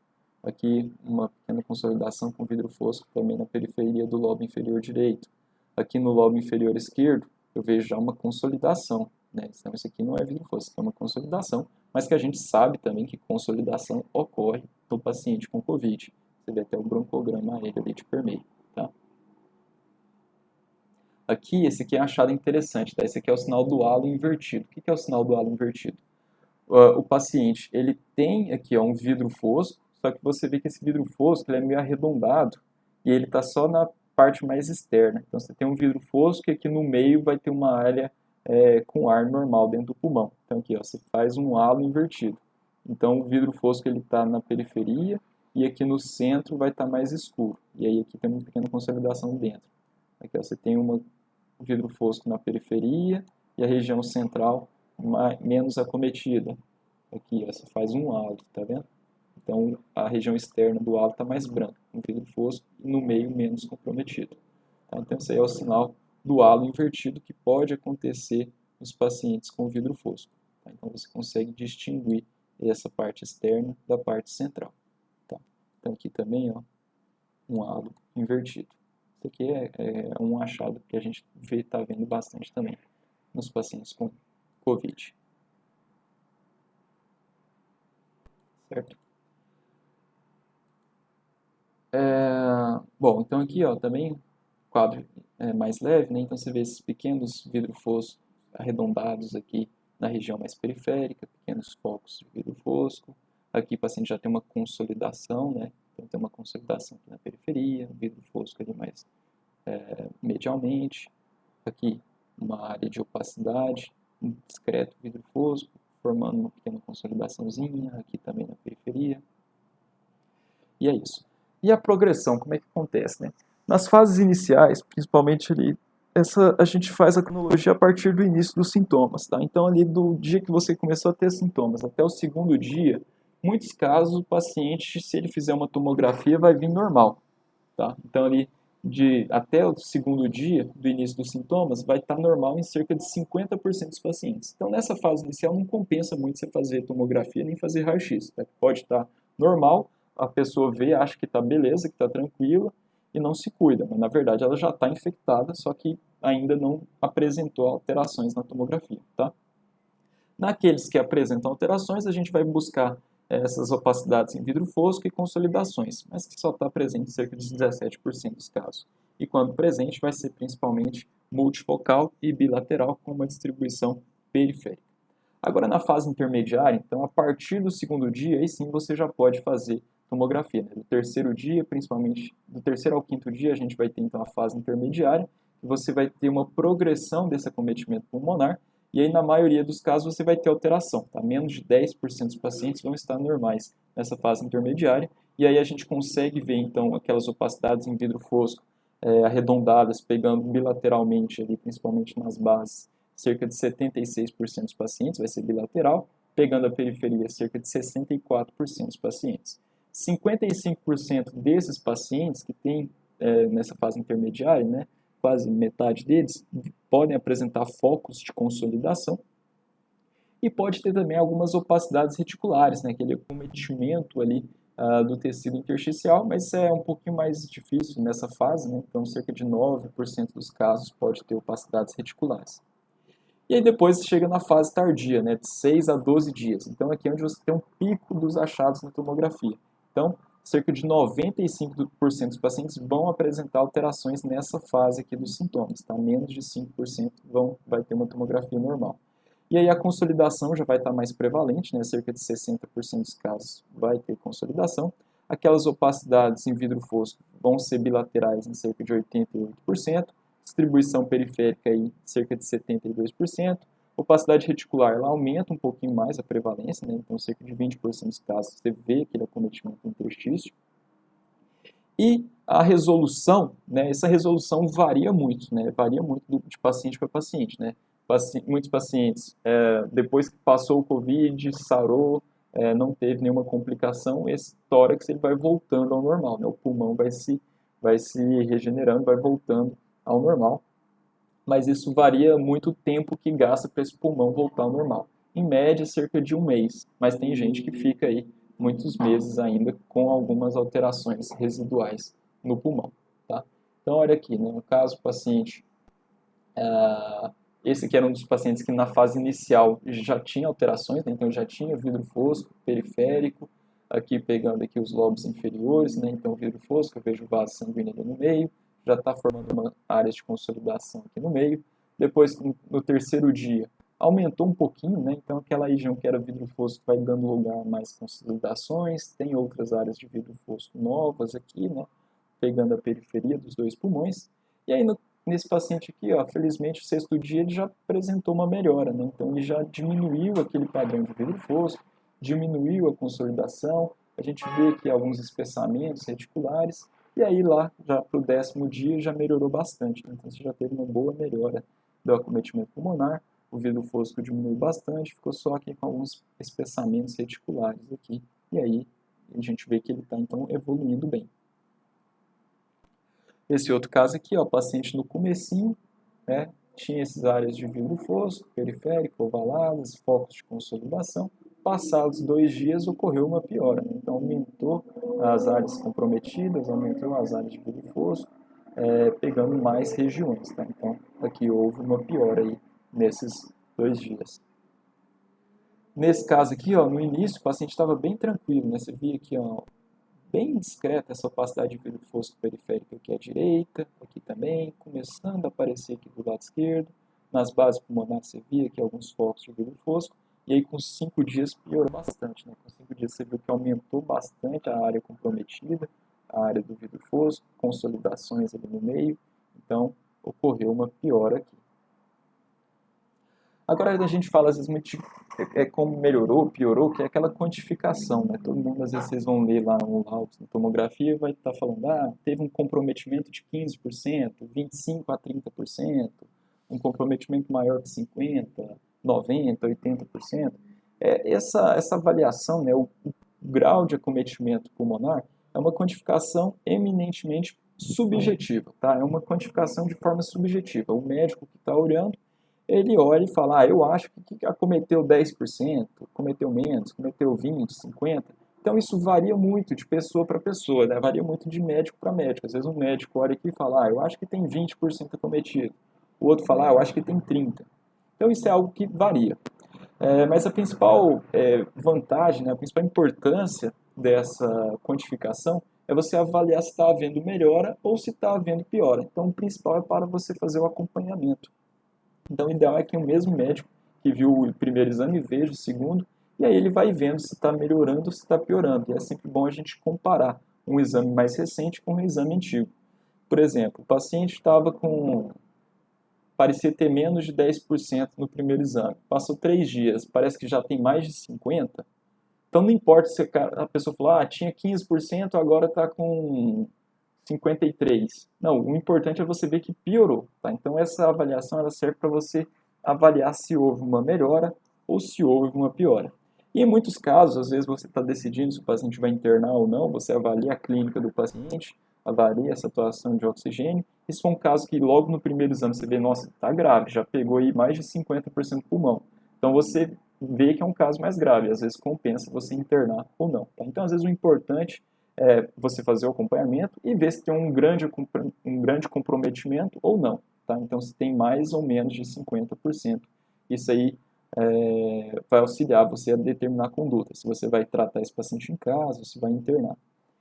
Aqui uma pequena consolidação com vidro fosco também na periferia do lobo inferior direito. Aqui no lobo inferior esquerdo, eu vejo já uma consolidação. Né? Então, isso aqui não é vidro fosco, é uma consolidação, mas que a gente sabe também que consolidação ocorre no paciente com COVID. Você vê até o broncograma aéreo ali de permeio. Tá? Aqui, esse aqui é um achado interessante. Tá? Esse aqui é o sinal do halo invertido. O que é o sinal do halo invertido? O paciente ele tem aqui ó, um vidro fosco, só que você vê que esse vidro fosco ele é meio arredondado e ele está só na parte mais externa. Então você tem um vidro fosco e aqui no meio vai ter uma área com ar normal dentro do pulmão. Então aqui ó, você faz um halo invertido. Então o vidro fosco ele está na periferia e aqui no centro vai estar mais escuro. E aí aqui tem uma pequena consolidação dentro. Aqui ó, você tem um vidro fosco na periferia e a região central menos acometida. Aqui ó, você faz um halo, tá vendo? Então a região externa do halo está mais branca, com vidro fosco, e no meio menos comprometido. Tá? Então esse aí é o sinal do halo invertido que pode acontecer nos pacientes com vidro fosco. Tá? Então você consegue distinguir essa parte externa da parte central. Tá? Então aqui também, ó, um halo invertido. Isso aqui é um achado que a gente está vendo bastante também nos pacientes com COVID. Certo? Bom, então aqui, ó, também quadro mais leve, né? Então você vê esses pequenos vidro fosco arredondados aqui na região mais periférica, pequenos focos de vidro fosco. Aqui o paciente já tem uma consolidação, né? Então tem uma consolidação aqui na periferia, vidro fosco ali mais medialmente. Aqui uma área de opacidade, um discreto vidro fosco, formando uma pequena consolidaçãozinha, aqui também na periferia. E é isso. E a progressão, como é que acontece, né? Nas fases iniciais, principalmente ali, a gente faz a cronologia a partir do início dos sintomas, tá? Então ali do dia que você começou a ter sintomas até o segundo dia, muitos casos o paciente, se ele fizer uma tomografia, vai vir normal, tá? Então ali até o segundo dia do início dos sintomas, vai estar normal em cerca de 50% dos pacientes. Então nessa fase inicial não compensa muito você fazer tomografia nem fazer raio-x, tá? Pode estar normal, a pessoa vê, acha que está beleza, que está tranquila e não se cuida, mas na verdade ela já está infectada, só que ainda não apresentou alterações na tomografia, tá? Naqueles que apresentam alterações, a gente vai buscar essas opacidades em vidro fosco e consolidações, mas que só está presente em cerca de 17% dos casos. E quando presente, vai ser principalmente multifocal e bilateral, com uma distribuição periférica. Agora, na fase intermediária, então, a partir do segundo dia, aí sim você já pode fazer tomografia. Né? Do terceiro dia, principalmente, do terceiro ao quinto dia, a gente vai ter, então, a fase intermediária, e você vai ter uma progressão desse acometimento pulmonar, e aí, na maioria dos casos, você vai ter alteração. Tá? Menos de 10% dos pacientes vão estar normais nessa fase intermediária, e aí a gente consegue ver, então, aquelas opacidades em vidro fosco arredondadas, pegando bilateralmente, ali, principalmente nas bases, cerca de 76% dos pacientes vai ser bilateral, pegando a periferia, cerca de 64% dos pacientes. 55% desses pacientes que têm nessa fase intermediária, né, quase metade deles, podem apresentar focos de consolidação e pode ter também algumas opacidades reticulares, né, aquele acometimento ali do tecido intersticial, mas isso é um pouquinho mais difícil nessa fase, né, então cerca de 9% dos casos pode ter opacidades reticulares. E aí depois chega na fase tardia, né, de 6 a 12 dias. Então aqui é onde você tem um pico dos achados na tomografia. Então, cerca de 95% dos pacientes vão apresentar alterações nessa fase aqui dos sintomas, tá? Menos de 5% vai ter uma tomografia normal. E aí a consolidação já vai estar mais prevalente, né? Cerca de 60% dos casos vai ter consolidação. Aquelas opacidades em vidro fosco vão ser bilaterais em cerca de 88%. Distribuição periférica aí, cerca de 72%. Opacidade reticular, ela aumenta um pouquinho mais a prevalência, né? Então cerca de 20% dos casos você vê aquele acometimento interstício. E a resolução, né? Essa resolução varia muito, né? Varia muito de paciente para paciente, né? Muitos pacientes, depois que passou o Covid, sarou, não teve nenhuma complicação, esse tórax ele vai voltando ao normal, né? O pulmão vai se regenerando, vai voltando ao normal, mas isso varia muito o tempo que gasta para esse pulmão voltar ao normal. Em média, cerca de 1 mês, mas tem gente que fica aí muitos meses ainda com algumas alterações residuais no pulmão. Tá? Então, olha aqui, né? No caso, o paciente, esse aqui era um dos pacientes que na fase inicial já tinha alterações, né? Então já tinha vidro fosco periférico, aqui pegando aqui os lobos inferiores, né? Então vidro fosco, eu vejo o vaso sanguíneo ali no meio, já está formando uma área de consolidação aqui no meio. Depois, no terceiro dia, aumentou um pouquinho, né? Então aquela região que era vidro fosco vai dando lugar a mais consolidações, tem outras áreas de vidro fosco novas aqui, né? Pegando a periferia dos dois pulmões. E aí nesse paciente aqui, ó, felizmente, o sexto dia ele já apresentou uma melhora, né? Então ele já diminuiu aquele padrão de vidro fosco, diminuiu a consolidação, a gente vê aqui alguns espessamentos reticulares, e aí lá, já para o 10º dia, já melhorou bastante. Né? Então você já teve uma boa melhora do acometimento pulmonar, o vidro fosco diminuiu bastante, ficou só aqui com alguns espessamentos reticulares aqui, e aí a gente vê que ele está então evoluindo bem. Esse outro caso aqui, ó, paciente no comecinho, né, tinha essas áreas de vidro fosco, periférico, ovaladas, focos de consolidação. passados 2 dias ocorreu uma piora, né? Então aumentou as áreas comprometidas, aumentou as áreas de vidro fosco, pegando mais regiões, tá? Então aqui houve uma piora aí nesses 2 dias. Nesse caso aqui, ó, no início o paciente estava bem tranquilo, né? Você via aqui, ó, bem discreta essa opacidade de vidro fosco periférico aqui à direita, aqui também, começando a aparecer aqui do lado esquerdo. Nas bases pulmonares você via aqui alguns focos de vidro fosco, e aí com 5 dias piorou bastante, né? Com 5 dias você viu que aumentou bastante a área comprometida, a área do vidro fosco, consolidações ali no meio, então ocorreu uma piora aqui. Agora a gente fala às vezes muito como melhorou, piorou, que é aquela quantificação, né? Todo mundo, às vezes vocês vão ler lá no laudo de tomografia e vai estar falando, teve um comprometimento de 15%, 25% a 30%, um comprometimento maior que 50%, 90%, 80%. Essa avaliação, né, o grau de acometimento pulmonar, é uma quantificação eminentemente subjetiva, tá? É uma quantificação de forma subjetiva. O médico que está olhando, ele olha e fala, eu acho que acometeu 10%, cometeu menos, cometeu 20%, 50%. Então isso varia muito de pessoa para pessoa, né? Varia muito de médico para médico. Às vezes um médico olha aqui e fala, eu acho que tem 20% acometido. O outro fala, eu acho que tem 30%. Então isso é algo que varia. Mas a principal vantagem, né, a principal importância dessa quantificação é você avaliar se está havendo melhora ou se está havendo piora. Então o principal é para você fazer o acompanhamento. Então, o ideal é que o mesmo médico que viu o primeiro exame veja o segundo, e aí ele vai vendo se está melhorando ou se está piorando. E é sempre bom a gente comparar um exame mais recente com um exame antigo. Por exemplo, o paciente estava parecia ter menos de 10% no primeiro exame. Passou 3 dias, parece que já tem mais de 50%. Então, não importa se a pessoa falou, tinha 15%, agora está com 53%. Não, o importante é você ver que piorou, tá? Então essa avaliação ela serve para você avaliar se houve uma melhora ou se houve uma piora. E em muitos casos, às vezes você está decidindo se o paciente vai internar ou não, você avalia a clínica do paciente, avalia a saturação de oxigênio. Isso foi um caso que logo no primeiro exame você vê, nossa, está grave, já pegou aí mais de 50% do pulmão. Então você vê que é um caso mais grave, às vezes compensa você internar ou não. Tá? Então às vezes o importante você fazer o acompanhamento e ver se tem um grande comprometimento ou não. Tá? Então, se tem mais ou menos de 50%, isso aí vai auxiliar você a determinar a conduta, se você vai tratar esse paciente em casa ou se vai internar.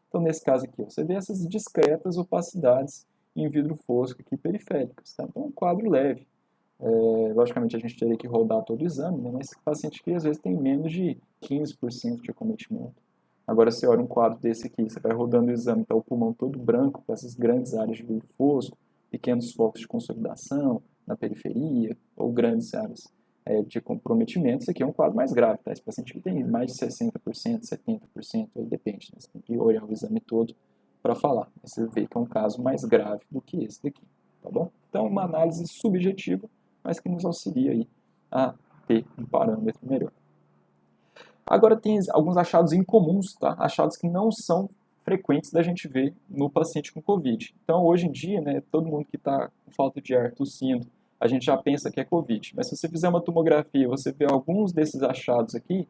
Então, nesse caso aqui, você vê essas discretas opacidades em vidro fosco aqui periféricas. Tá? Então, é um quadro leve. Logicamente, a gente teria que rodar todo o exame, né? Mas esse paciente aqui, às vezes, tem menos de 15% de acometimento. Agora você olha um quadro desse aqui, você vai rodando o exame, está o pulmão todo branco, com essas grandes áreas de vidro fosco, pequenos focos de consolidação na periferia, ou grandes áreas de comprometimento, isso aqui é um quadro mais grave, tá? Esse paciente aqui tem mais de 60%, 70%, aí depende, né? Você tem que olhar o exame todo para falar. Você vê que é um caso mais grave do que esse daqui, tá bom? Então, uma análise subjetiva, mas que nos auxilia aí a ter um parâmetro melhor. Agora tem alguns achados incomuns, tá? Achados que não são frequentes da gente ver no paciente com Covid. Então, hoje em dia, né, todo mundo que está com falta de ar, tossindo, a gente já pensa que é Covid. Mas se você fizer uma tomografia e você vê alguns desses achados aqui,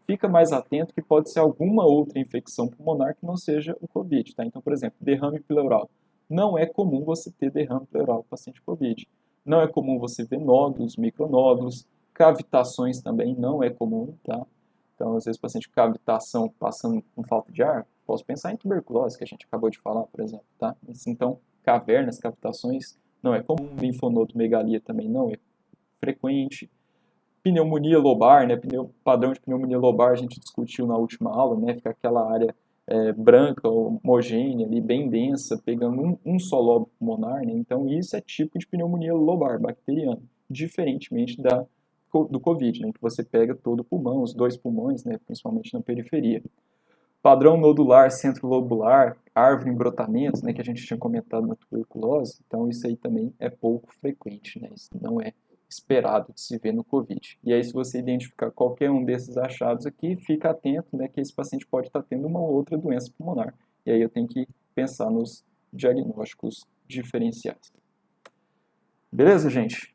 fica mais atento que pode ser alguma outra infecção pulmonar que não seja o Covid, tá? Então, por exemplo, derrame pleural. Não é comum você ter derrame pleural no paciente Covid. Não é comum você ver nódulos, micronódulos, cavitações também não é comum, tá? Então, às vezes, o paciente com cavitação passando com falta de ar, posso pensar em tuberculose, que a gente acabou de falar, por exemplo, tá? Então, cavernas, cavitações, não é comum. Linfonodomegalia também não é frequente. Pneumonia lobar, né? Padrão de pneumonia lobar a gente discutiu na última aula, né? Fica aquela área branca, homogênea, ali, bem densa, pegando um só lobo pulmonar, né? Então, isso é tipo de pneumonia lobar bacteriana, diferentemente do Covid, né, que você pega todo o pulmão, os 2 pulmões, né, principalmente na periferia. Padrão nodular centrolobular, árvore em brotamento, né, que a gente tinha comentado na tuberculose, então isso aí também é pouco frequente, né, isso não é esperado de se ver no Covid. E aí, se você identificar qualquer um desses achados aqui, fica atento, né, que esse paciente pode estar tendo uma outra doença pulmonar. E aí eu tenho que pensar nos diagnósticos diferenciais. Beleza, gente?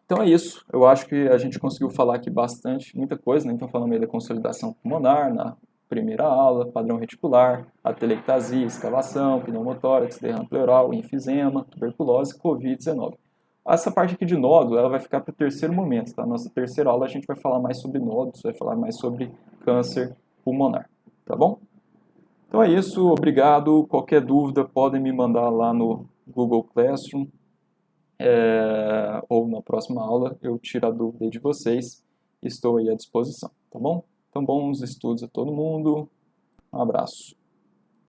Então é isso, eu acho que a gente conseguiu falar aqui bastante, muita coisa, né? Então falamos aí da consolidação pulmonar na primeira aula, padrão reticular, atelectasia, escavação, pneumotórax, derrame pleural, enfisema, tuberculose, Covid-19. Essa parte aqui de nódulo, ela vai ficar para o terceiro momento, tá? Nossa terceira aula a gente vai falar mais sobre nódulos, vai falar mais sobre câncer pulmonar, tá bom? Então é isso, obrigado. Qualquer dúvida podem me mandar lá no Google Classroom, ou na próxima aula eu tiro a dúvida de vocês. Estou aí à disposição, tá bom? Então bons estudos a todo mundo. Um abraço.